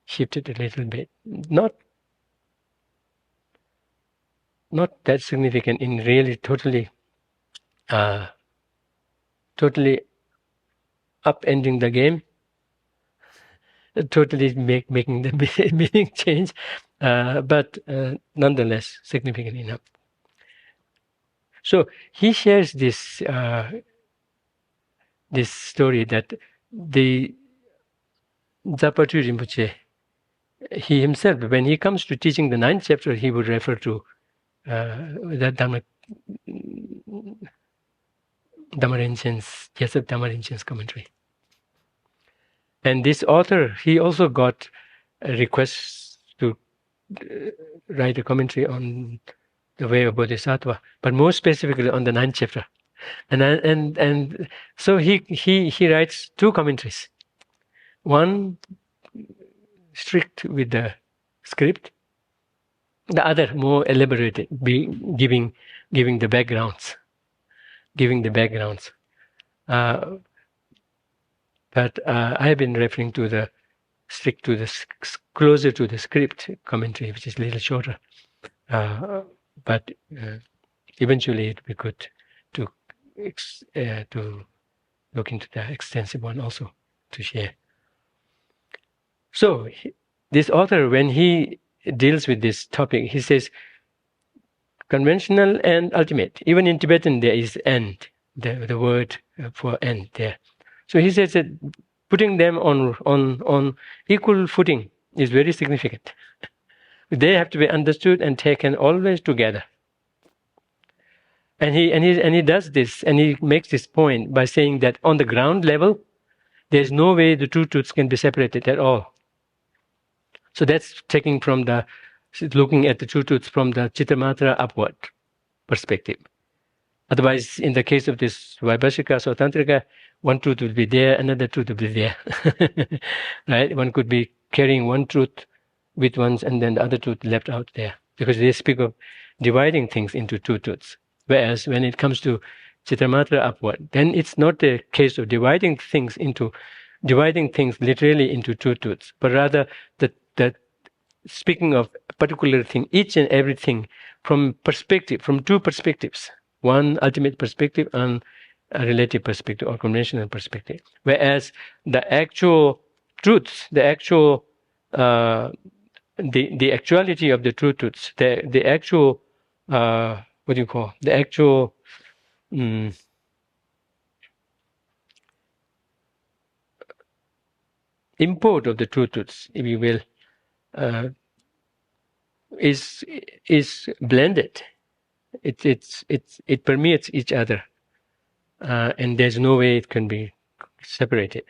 Speaker 1: shifted a little bit. Not that significant in really totally upending the game, totally making the meaning change, but nonetheless significant enough. So he shares this story that the Zapatu Rinpoche, he himself, when he comes to teaching the 9th chapter, he would refer to that Jessup Dhammarinchen commentary. And this author, he also got requests to write a commentary on the way of Bodhisattva, but more specifically on the 9th chapter. And so he writes two commentaries. One strict with the script, the other more elaborated, giving the backgrounds. But I have been referring to the closer to the script commentary, which is a little shorter. But eventually it would be good to look into the extensive one also to share. So this author, when he deals with this topic, he says conventional and ultimate. Even in Tibetan there is end, the word for end there. So he says that putting them on equal footing is very significant. They have to be understood and taken always together. And he does this, and he makes this point by saying that on the ground level, there's no way the two truths can be separated at all. So that's taking from looking at the two truths from the Chittamatra upward perspective. Otherwise, in the case of this Vaibhashika or Tantrika, one truth will be there, another truth will be there. Right? One could be carrying one truth with ones and then the other truth left out there. Because they speak of dividing things into two truths. Whereas when it comes to Chittamatra upward, then it's not a case of dividing things literally into two truths, but rather that speaking of a particular thing, each and everything from two perspectives, one ultimate perspective and a relative perspective or conventional perspective. Whereas the actual truths, the actual the actuality of the true truths, the actual what do you call the actual import of the true truths, if you will, is blended. It permeates each other, and there's no way it can be separated.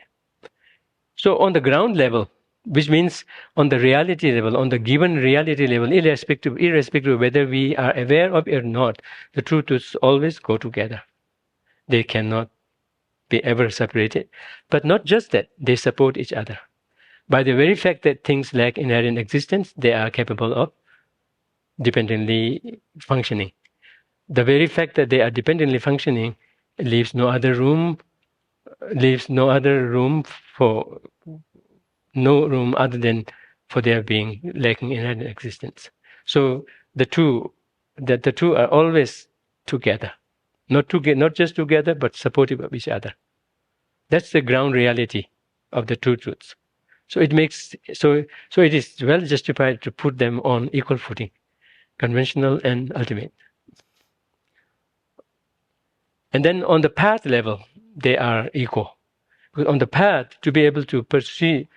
Speaker 1: So on the ground level, which means on the reality level, on the given reality level, irrespective of whether we are aware of it or not, the true truths always go together. They cannot be ever separated. But not just that, they support each other. By the very fact that things lack inherent existence, they are capable of dependently functioning. The very fact that they are dependently functioning leaves no other room for no room other than for their being lacking inherent existence. So the two are always together, not just together, but supportive of each other. That's the ground reality of the two truths. So it makes so it is well justified to put them on equal footing, conventional and ultimate. And then on the path level, they are equal. Because on the path, to be able to proceed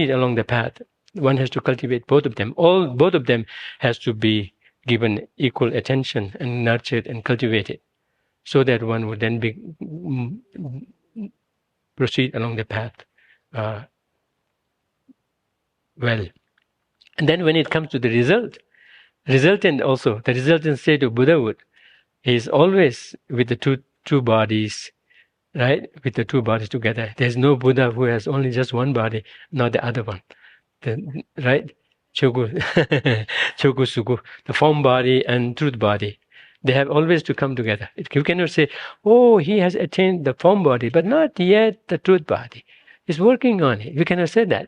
Speaker 1: along the path, one has to cultivate both of them. Both of them has to be given equal attention and nurtured and cultivated, so that one would then proceed along the path well. And then when it comes to the resultant state of Buddhahood is always with the two bodies, right? With the two bodies together. There's no Buddha who has only just one body, not the other one. Right? Chogu, Sugu, the form body and truth body. They have always to come together. You cannot say, oh, he has attained the form body, but not yet the truth body. He's working on it. You cannot say that.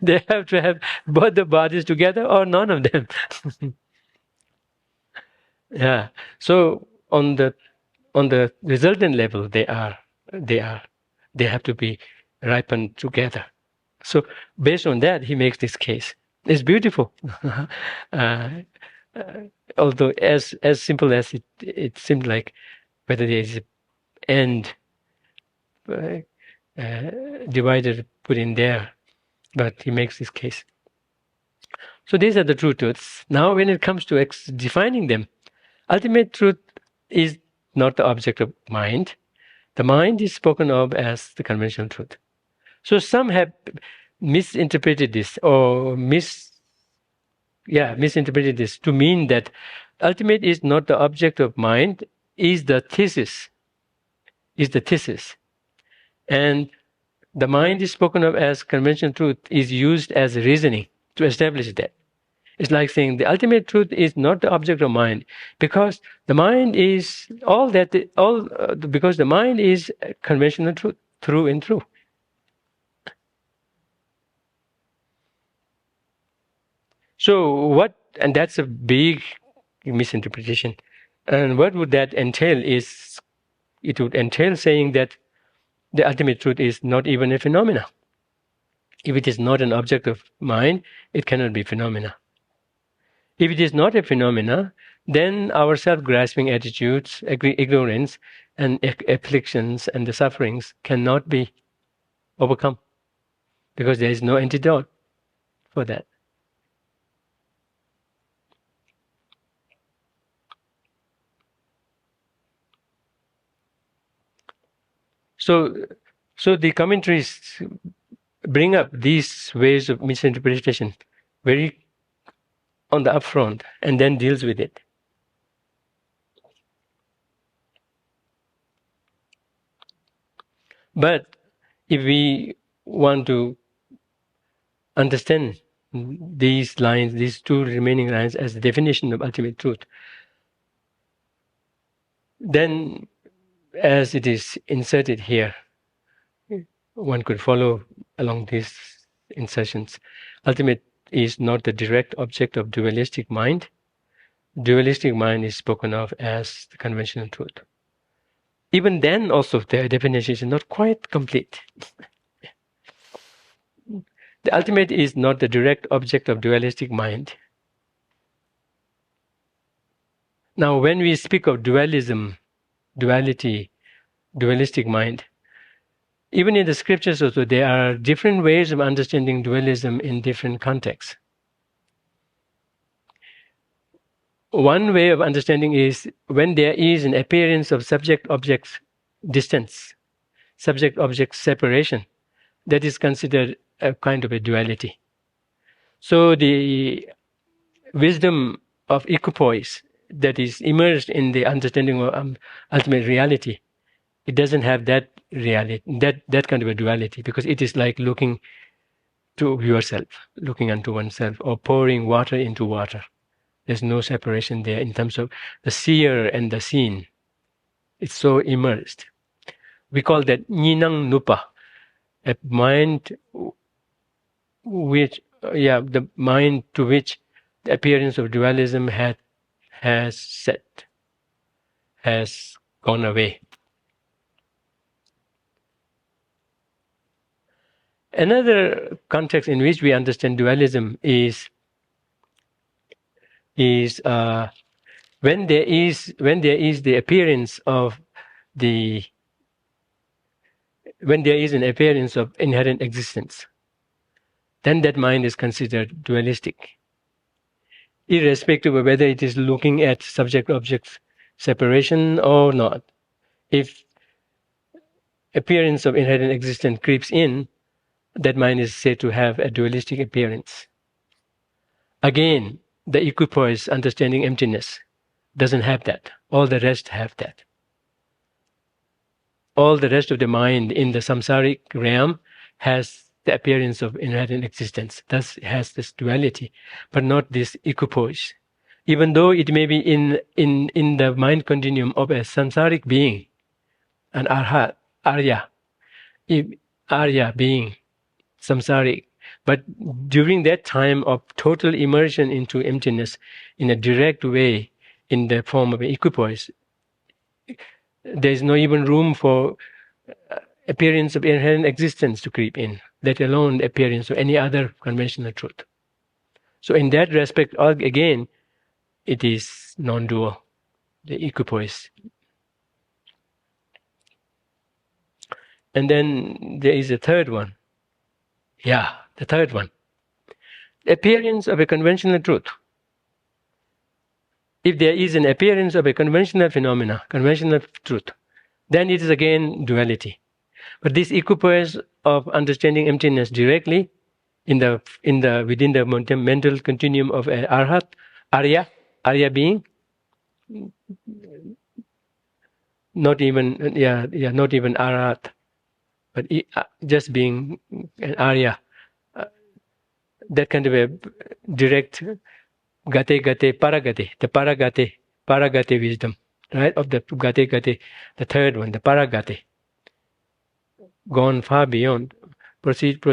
Speaker 1: They have to have both the bodies together or none of them. Yeah. So on the resultant level, they have to be ripened together. So based on that, he makes this case. It's beautiful. Although as simple as it seemed like, whether there is an end divided put in there, but he makes this case. So these are the true truths. Now when it comes to defining them, ultimate truth is not the object of mind. The mind is spoken of as the conventional truth. So some have misinterpreted this or misinterpreted this to mean that ultimate is not the object of mind, is the thesis. And the mind is spoken of as conventional truth is used as reasoning to establish that. It's like saying the ultimate truth is not the object of mind, because the mind is because the mind is conventional truth through and through. So and that's a big misinterpretation. And what would that entail is, it would entail saying that the ultimate truth is not even a phenomena. If it is not an object of mind, it cannot be phenomena. If it is not a phenomena, then our self-grasping attitudes, ignorance, and afflictions and the sufferings cannot be overcome, because there is no antidote for that. So the commentaries bring up these ways of misinterpretation very on the upfront, and then deals with it. But if we want to understand these lines, these two remaining lines, as the definition of ultimate truth, then as it is inserted here, one could follow along these insertions. Ultimate is not the direct object of dualistic mind, dualistic mind is spoken of as the conventional truth. Even then, also, the definition is not quite complete. The ultimate is not the direct object of dualistic mind. Now, when we speak of dualism, duality, dualistic mind, even in the scriptures also, there are different ways of understanding dualism in different contexts. One way of understanding is when there is an appearance of subject-object distance, subject-object separation, that is considered a kind of a duality. So the wisdom of equipoise that is immersed in the understanding of ultimate reality, it doesn't have that reality, that kind of a duality, because it is like looking to yourself, looking unto oneself, or pouring water into water. There's no separation there in terms of the seer and the seen. It's so immersed. We call that ninang nupa, a mind which, the mind to which the appearance of dualism has gone away. Another context in which we understand dualism is when there is the appearance of when there is an appearance of inherent existence, then that mind is considered dualistic, irrespective of whether it is looking at subject-object separation or not. If appearance of inherent existence creeps in, that mind is said to have a dualistic appearance. Again, the equipoise understanding emptiness doesn't have that. All the rest have that. All the rest of the mind in the samsaric realm has the appearance of inherent existence, thus has this duality, but not this equipoise. Even though it may be in the mind continuum of a samsaric being, an arya being, samsaric, but during that time of total immersion into emptiness in a direct way in the form of an equipoise, there is no even room for appearance of inherent existence to creep in, let alone the appearance of any other conventional truth. So in that respect, again, it is non-dual, the equipoise. And then there is a third one. The third one. The appearance of a conventional truth. If there is an appearance of a conventional phenomena, conventional truth, then it is again duality. But this equipoise of understanding emptiness directly within the mental continuum of an arya being, not even arhat, but just being an arya, that kind of a direct gate paragate, the paragate wisdom, right? Of the gate, the third one, the paragate, gone far beyond, proceed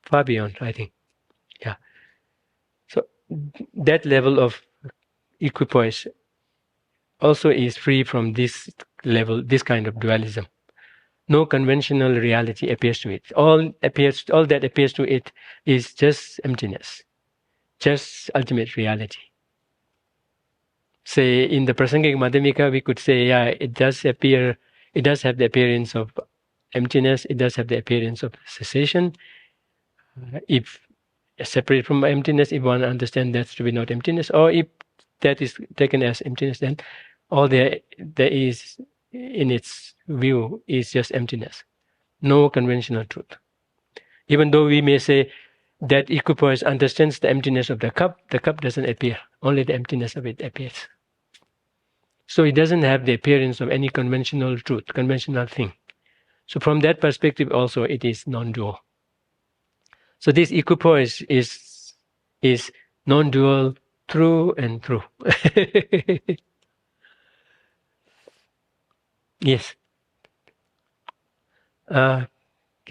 Speaker 1: far beyond, I think. So that level of equipoise also is free from this level, this kind of dualism. No conventional reality appears to it. All that appears to it is just emptiness, just ultimate reality. Say in the Prasangic Madhyamika, we could say, it does have the appearance of emptiness, it does have the appearance of cessation. If separate from emptiness, if one understands that to be not emptiness, or if that is taken as emptiness, then all there is in its view is just emptiness. No conventional truth. Even though we may say that equipoise understands the emptiness of the cup doesn't appear. Only the emptiness of it appears. So it doesn't have the appearance of any conventional truth, conventional thing. So from that perspective also it is non-dual. So this equipoise is non-dual through and through. Yes. Can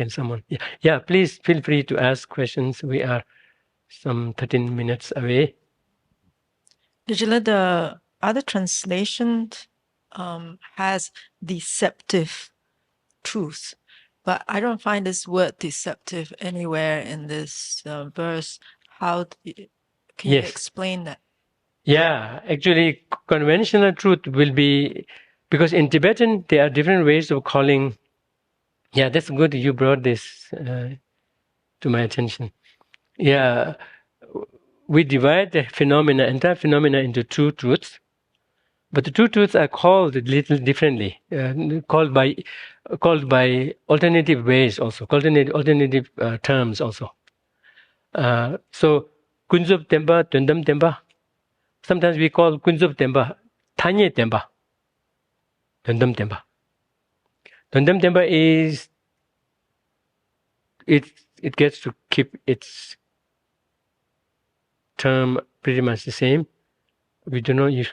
Speaker 1: someone? Yeah, please feel free to ask questions. We are some 13 minutes away.
Speaker 2: Vijala, the other translation has deceptive truth, but I don't find this word deceptive anywhere in this verse. Can you explain that?
Speaker 1: Yeah, actually, conventional truth will be, because in Tibetan there are different ways of calling. Yeah, that's good. You brought this to my attention. Yeah, we divide the entire phenomena into two truths, but the two truths are called a little differently, called by alternative ways also, alternative terms also. So, Kunzup Tempa, Tundam Tempa. Sometimes we call Kunzup Tempa Tanye Tempa, Tundam Tempa. Tundam Tempa is it gets to keep its term pretty much the same. We do not use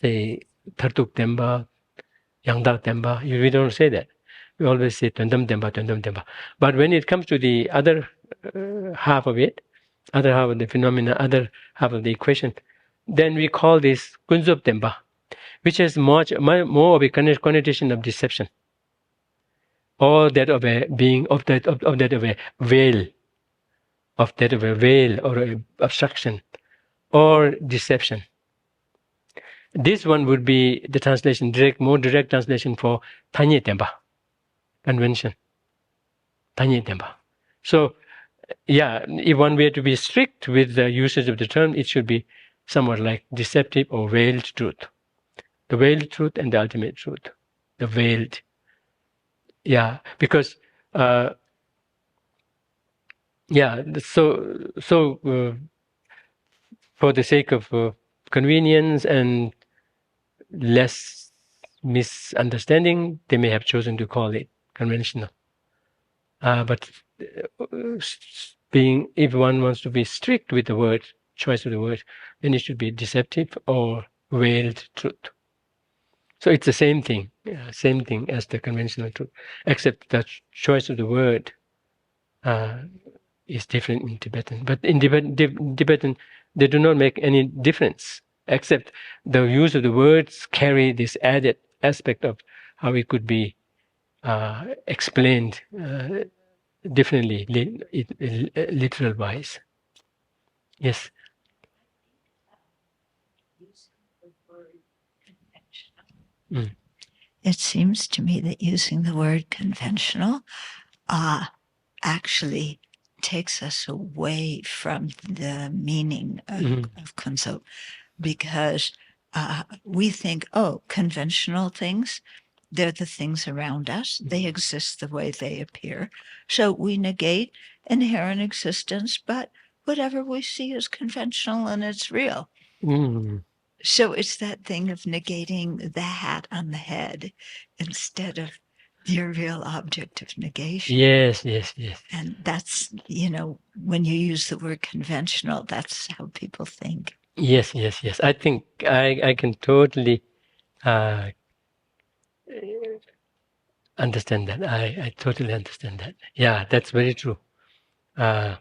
Speaker 1: say Tartuk Tempa, Yangdak Tempa. We don't say that. We always say Tundam Tempa, Tundam Tempa. But when it comes to the other half of it, other half of the phenomena, other half of the equation, then we call this Kunzup Tempa, which has much more of a connotation of deception, or that of a being of that of that of a veil, or a obstruction or deception. This one would be the translation, more direct translation for Tanye Tempa, convention. Tanye Tempa. So, yeah, if one were to be strict with the usage of the term, it should be somewhat like deceptive or veiled truth. The veiled truth and the ultimate truth. The veiled. Yeah, because, yeah, so for the sake of convenience and less misunderstanding, they may have chosen to call it conventional. But if one wants to be strict with the word, choice of the word, then it should be deceptive or veiled truth. So it's the same thing as the conventional truth, except the choice of the word is different in Tibetan. But in Tibetan, they do not make any difference, except the use of the words carry this added aspect of how it could be explained differently, literal wise. Yes. Mm.
Speaker 3: It seems to me that using the word conventional actually takes us away from the meaning of kunzo, because we think, oh, conventional things, they're the things around us. They exist the way they appear. So we negate inherent existence, but whatever we see is conventional and it's real. So it's that thing of negating the hat on the head instead of your real object of negation.
Speaker 1: Yes.
Speaker 3: And that's, when you use the word conventional, that's how people think.
Speaker 1: Yes. I think I can totally understand that. I totally understand that. Yeah, that's very true. In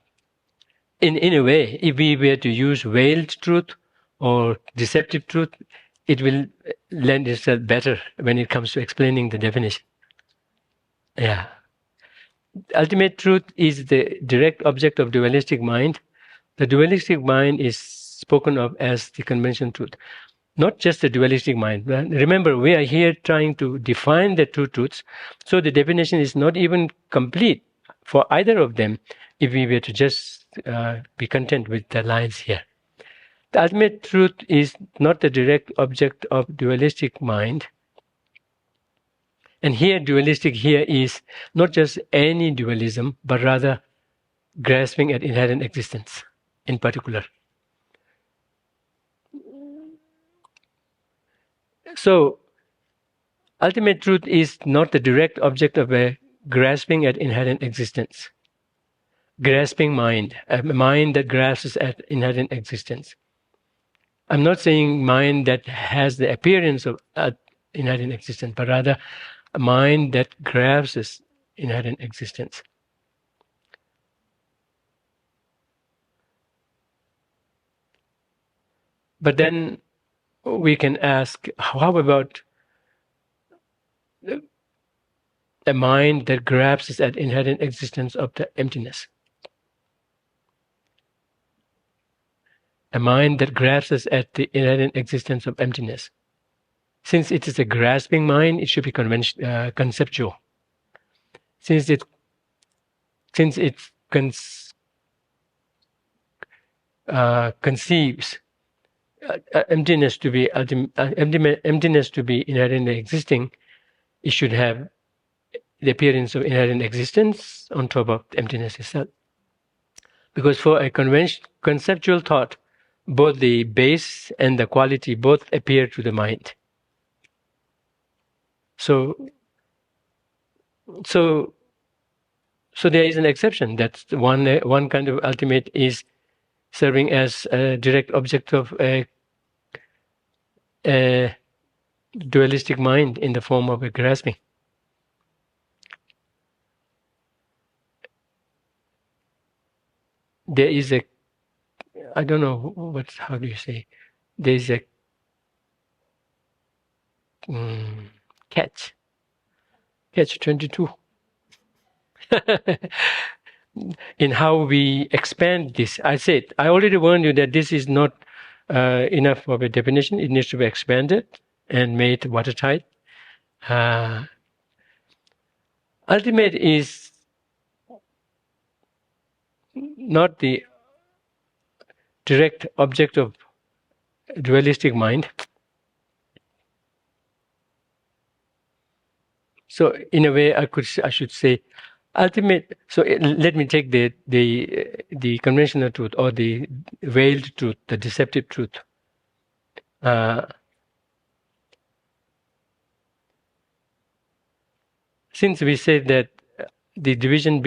Speaker 1: a way, if we were to use veiled truth or deceptive truth, it will lend itself better when it comes to explaining the definition. Yeah. Ultimate truth is the direct object of dualistic mind. The dualistic mind is spoken of as the conventional truth, not just the dualistic mind. Remember, we are here trying to define the two truths, so the definition is not even complete for either of them if we were to just be content with the lines here. The ultimate truth is not the direct object of dualistic mind. And here, dualistic here is not just any dualism, but rather grasping at inherent existence in particular. So, ultimate truth is not the direct object of a grasping at inherent existence. Grasping mind, a mind that grasps at inherent existence. I'm not saying mind that has the appearance of inherent existence, but rather a mind that grasps inherent existence. But then we can ask, how about a mind that grasps at inherent existence of the emptiness? A mind that grasps at the inherent existence of emptiness. Since it is a grasping mind, it should be conceptual. Since it conceives emptiness to be emptiness to be inherently existing, it should have the appearance of inherent existence on top of emptiness itself. Because for a conceptual thought, both the base and the quality both appear to the mind. So there is an exception. That's one kind of ultimate is serving as a direct object of a dualistic mind in the form of a grasping. There is a, I don't know how do you say, there is a catch 22 in how we expand this. I already warned you that this is not enough of a definition. It needs to be expanded and made watertight. Ultimate is not the direct object of dualistic mind. So in a way, I should say, ultimate. So let me take the conventional truth or the veiled truth, the deceptive truth. Since we said that the division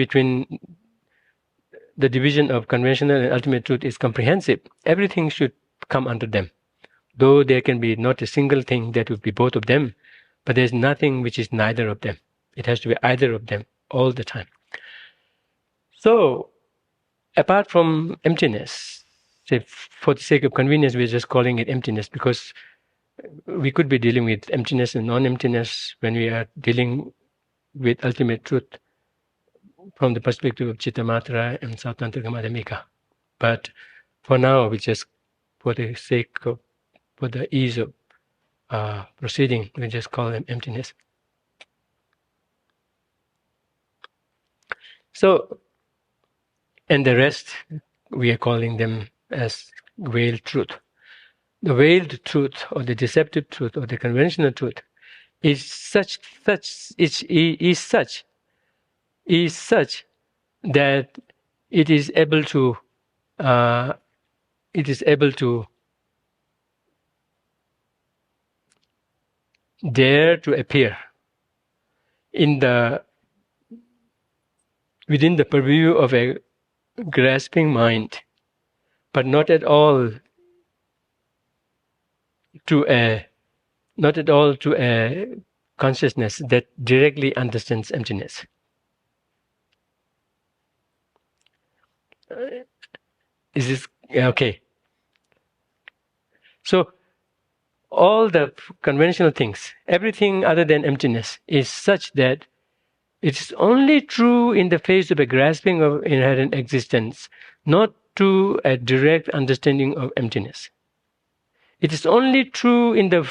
Speaker 1: of conventional and ultimate truth is comprehensive, everything should come under them. Though there can be not a single thing that would be both of them, but there's nothing which is neither of them. It has to be either of them all the time. So, apart from emptiness, say for the sake of convenience, we're just calling it emptiness because we could be dealing with emptiness and non-emptiness when we are dealing with ultimate truth from the perspective of Chittamatra and Sautrantika Madhyamika. But for now, we just, for the ease of proceeding, we just call them emptiness. So, and the rest, we are calling them as veiled truth. The veiled truth, or the deceptive truth, or the conventional truth, is such that it is able to dare to appear within the purview of a grasping mind, but not at all to a consciousness that directly understands emptiness. Is this okay? So all the conventional things, everything other than emptiness, is such that it is only true in the face of a grasping of inherent existence, not to a direct understanding of emptiness. It is only true in the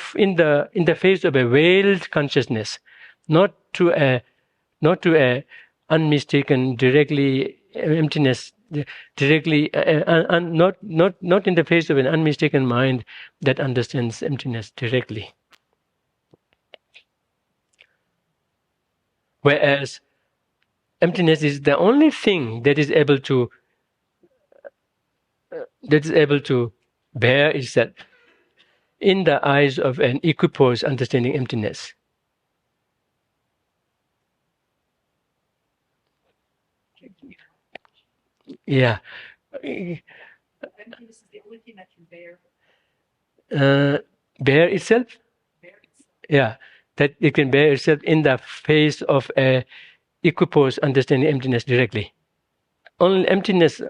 Speaker 1: face of a veiled consciousness, not to a unmistaken directly emptiness, directly not in the face of an unmistaken mind that understands emptiness directly. Whereas emptiness is the only thing that is able to bear itself in the eyes of an equipoise understanding emptiness. Yeah. Emptiness is the only thing that can bear. Bear itself? Yeah, that it can bear itself in the face of a equipoise understanding emptiness directly. Only emptiness,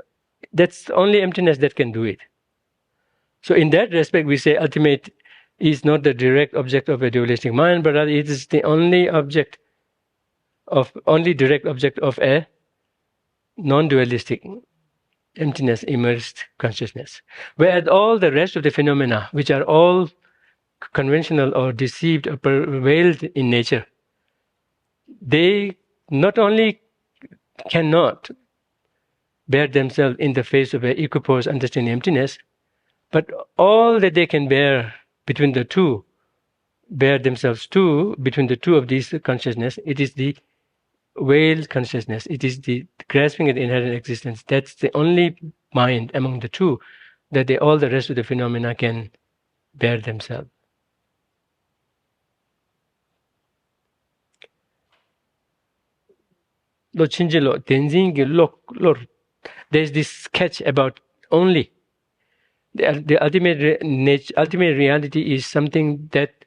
Speaker 1: that's only emptiness that can do it. So in that respect, we say ultimate is not the direct object of a dualistic mind, but rather it is the only direct object of a non-dualistic emptiness immersed consciousness. Whereas all the rest of the phenomena, which are all conventional or deceived or veiled in nature, they not only cannot bear themselves in the face of a equipoise understanding emptiness, but all that they can bear between the two, bear themselves to between the two of these consciousness, it is the veiled consciousness, it is the grasping at inherent existence. That's the only mind among the two that all the rest of the phenomena can bear themselves. There's this sketch about only. The ultimate reality is something that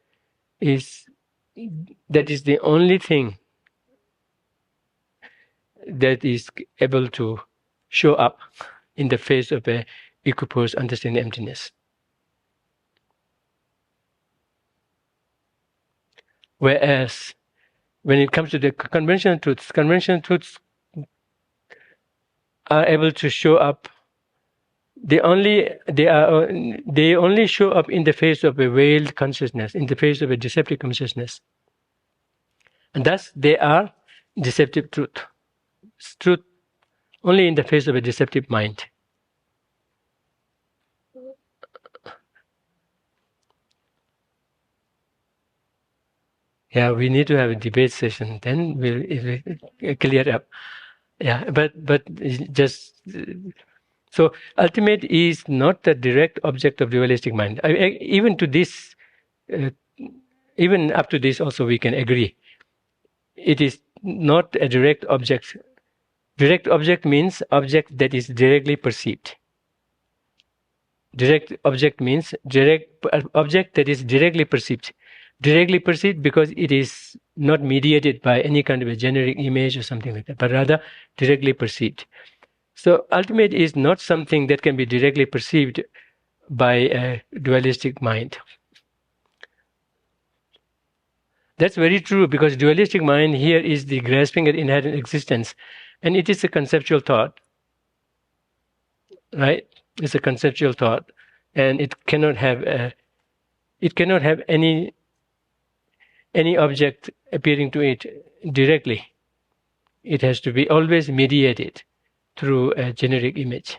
Speaker 1: is the only thing that is able to show up in the face of a equipoise understanding emptiness. Whereas when it comes to the conventional truths are able to show up. They only show up in the face of a veiled consciousness, in the face of a deceptive consciousness, and thus they are deceptive truth. Truth only in the face of a deceptive mind. Yeah, we need to have a debate session. Then we'll clear up. Yeah, but just so ultimate is not the direct object of dualistic mind. Even to this, even up to this, also we can agree. It is not a direct object. Direct object means object that is directly perceived. Direct object means object that is directly perceived. Directly perceived because it is not mediated by any kind of a generic image or something like that, but rather directly perceived. So ultimate is not something that can be directly perceived by a dualistic mind. That's very true, because dualistic mind here is the grasping at inherent existence, and it is a conceptual thought, right? It's a conceptual thought, and it cannot have any object appearing to it directly. It has to be always mediated through a generic image.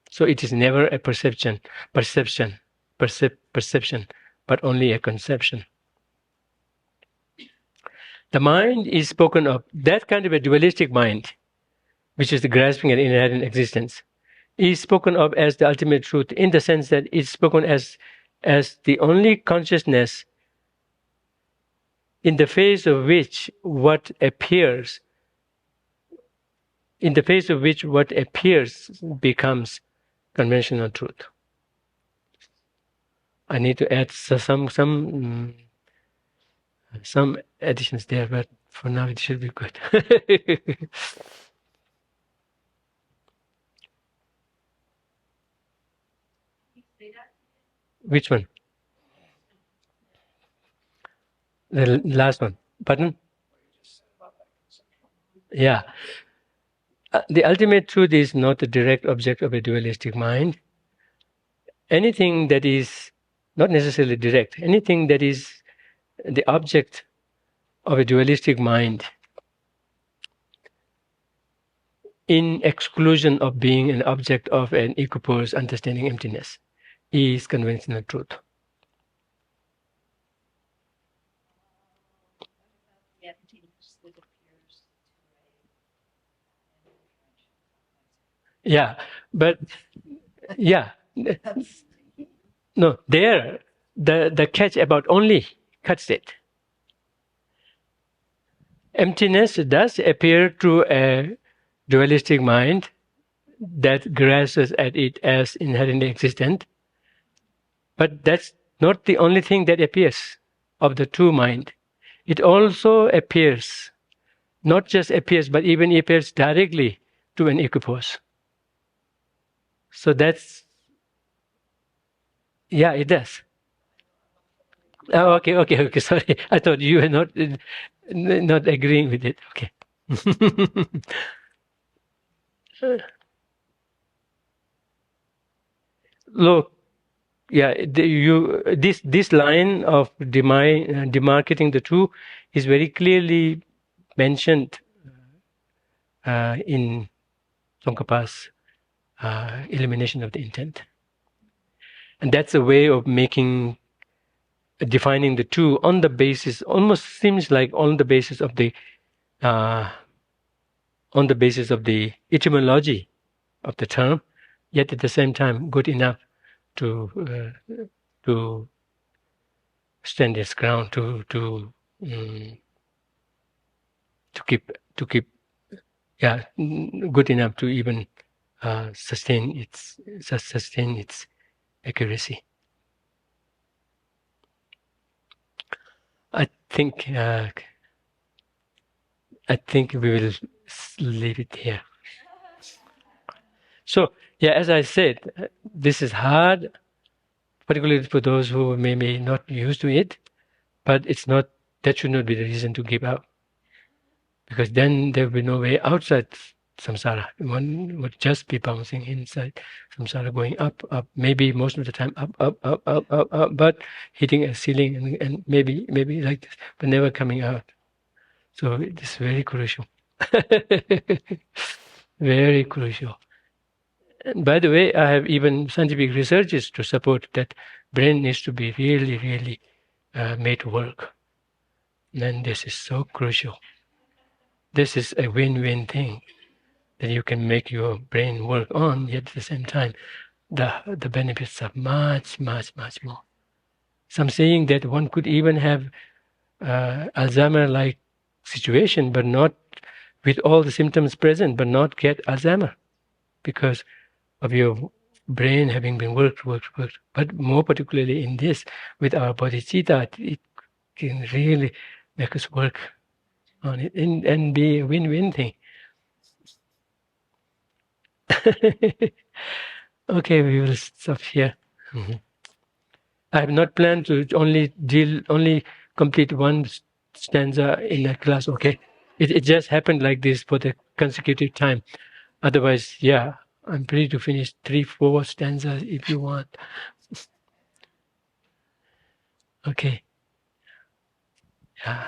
Speaker 1: So it is never a perception, but only a conception. The mind is spoken of, that kind of a dualistic mind, which is the grasping at inherent existence, is spoken of as the ultimate truth, in the sense that it's spoken as the only consciousness in the face of which what appears becomes conventional truth. I need to add some additions there, but for now it should be good. Which one? The last one. Pardon? Yeah. The ultimate truth is not the direct object of a dualistic mind. Anything that is not necessarily direct, anything that is the object of a dualistic mind, in exclusion of being an object of an equipoise understanding emptiness, is conventional truth. Yeah, but yeah, no, there the catch about only cuts it. Emptiness does appear to a dualistic mind that grasps at it as inherently existent, but that's not the only thing that appears of the true mind. It also appears, not just appears, but even appears directly to an equipoise. So that's, yeah, it does. Oh, okay. Sorry, I thought you were not agreeing with it. Okay. Look, yeah, this line of demarcating the two is very clearly mentioned in Tsongkhapa's elimination of the intent, and that's a way of defining the two on the basis, almost seems like on the basis of the etymology of the term, yet at the same time good enough to stand its ground, to keep good enough to even sustain its accuracy. I think we will leave it here. So yeah, as I said, this is hard, particularly for those who may be not used to it, but that should not be the reason to give up, because then there will be no way outside samsara. One would just be bouncing inside samsara, going up, maybe most of the time up, but hitting a ceiling and maybe like this, but never coming out. So it is very crucial. Very crucial. And by the way, I have even scientific researches to support that brain needs to be really made to work. And this is so crucial. This is a win-win thing, that you can make your brain work on, yet at the same time, the benefits are much more. Some saying that one could even have Alzheimer-like situation, but not with all the symptoms present, but not get Alzheimer because of your brain having been worked. But more particularly in this, with our bodhicitta, it can really make us work on it and be a win-win thing. Okay, we will stop here. I have not planned to only complete one stanza in a class. Okay, it just happened like this for the consecutive time. Otherwise, yeah, I'm free to finish 3-4 stanzas if you want. Okay. Yeah.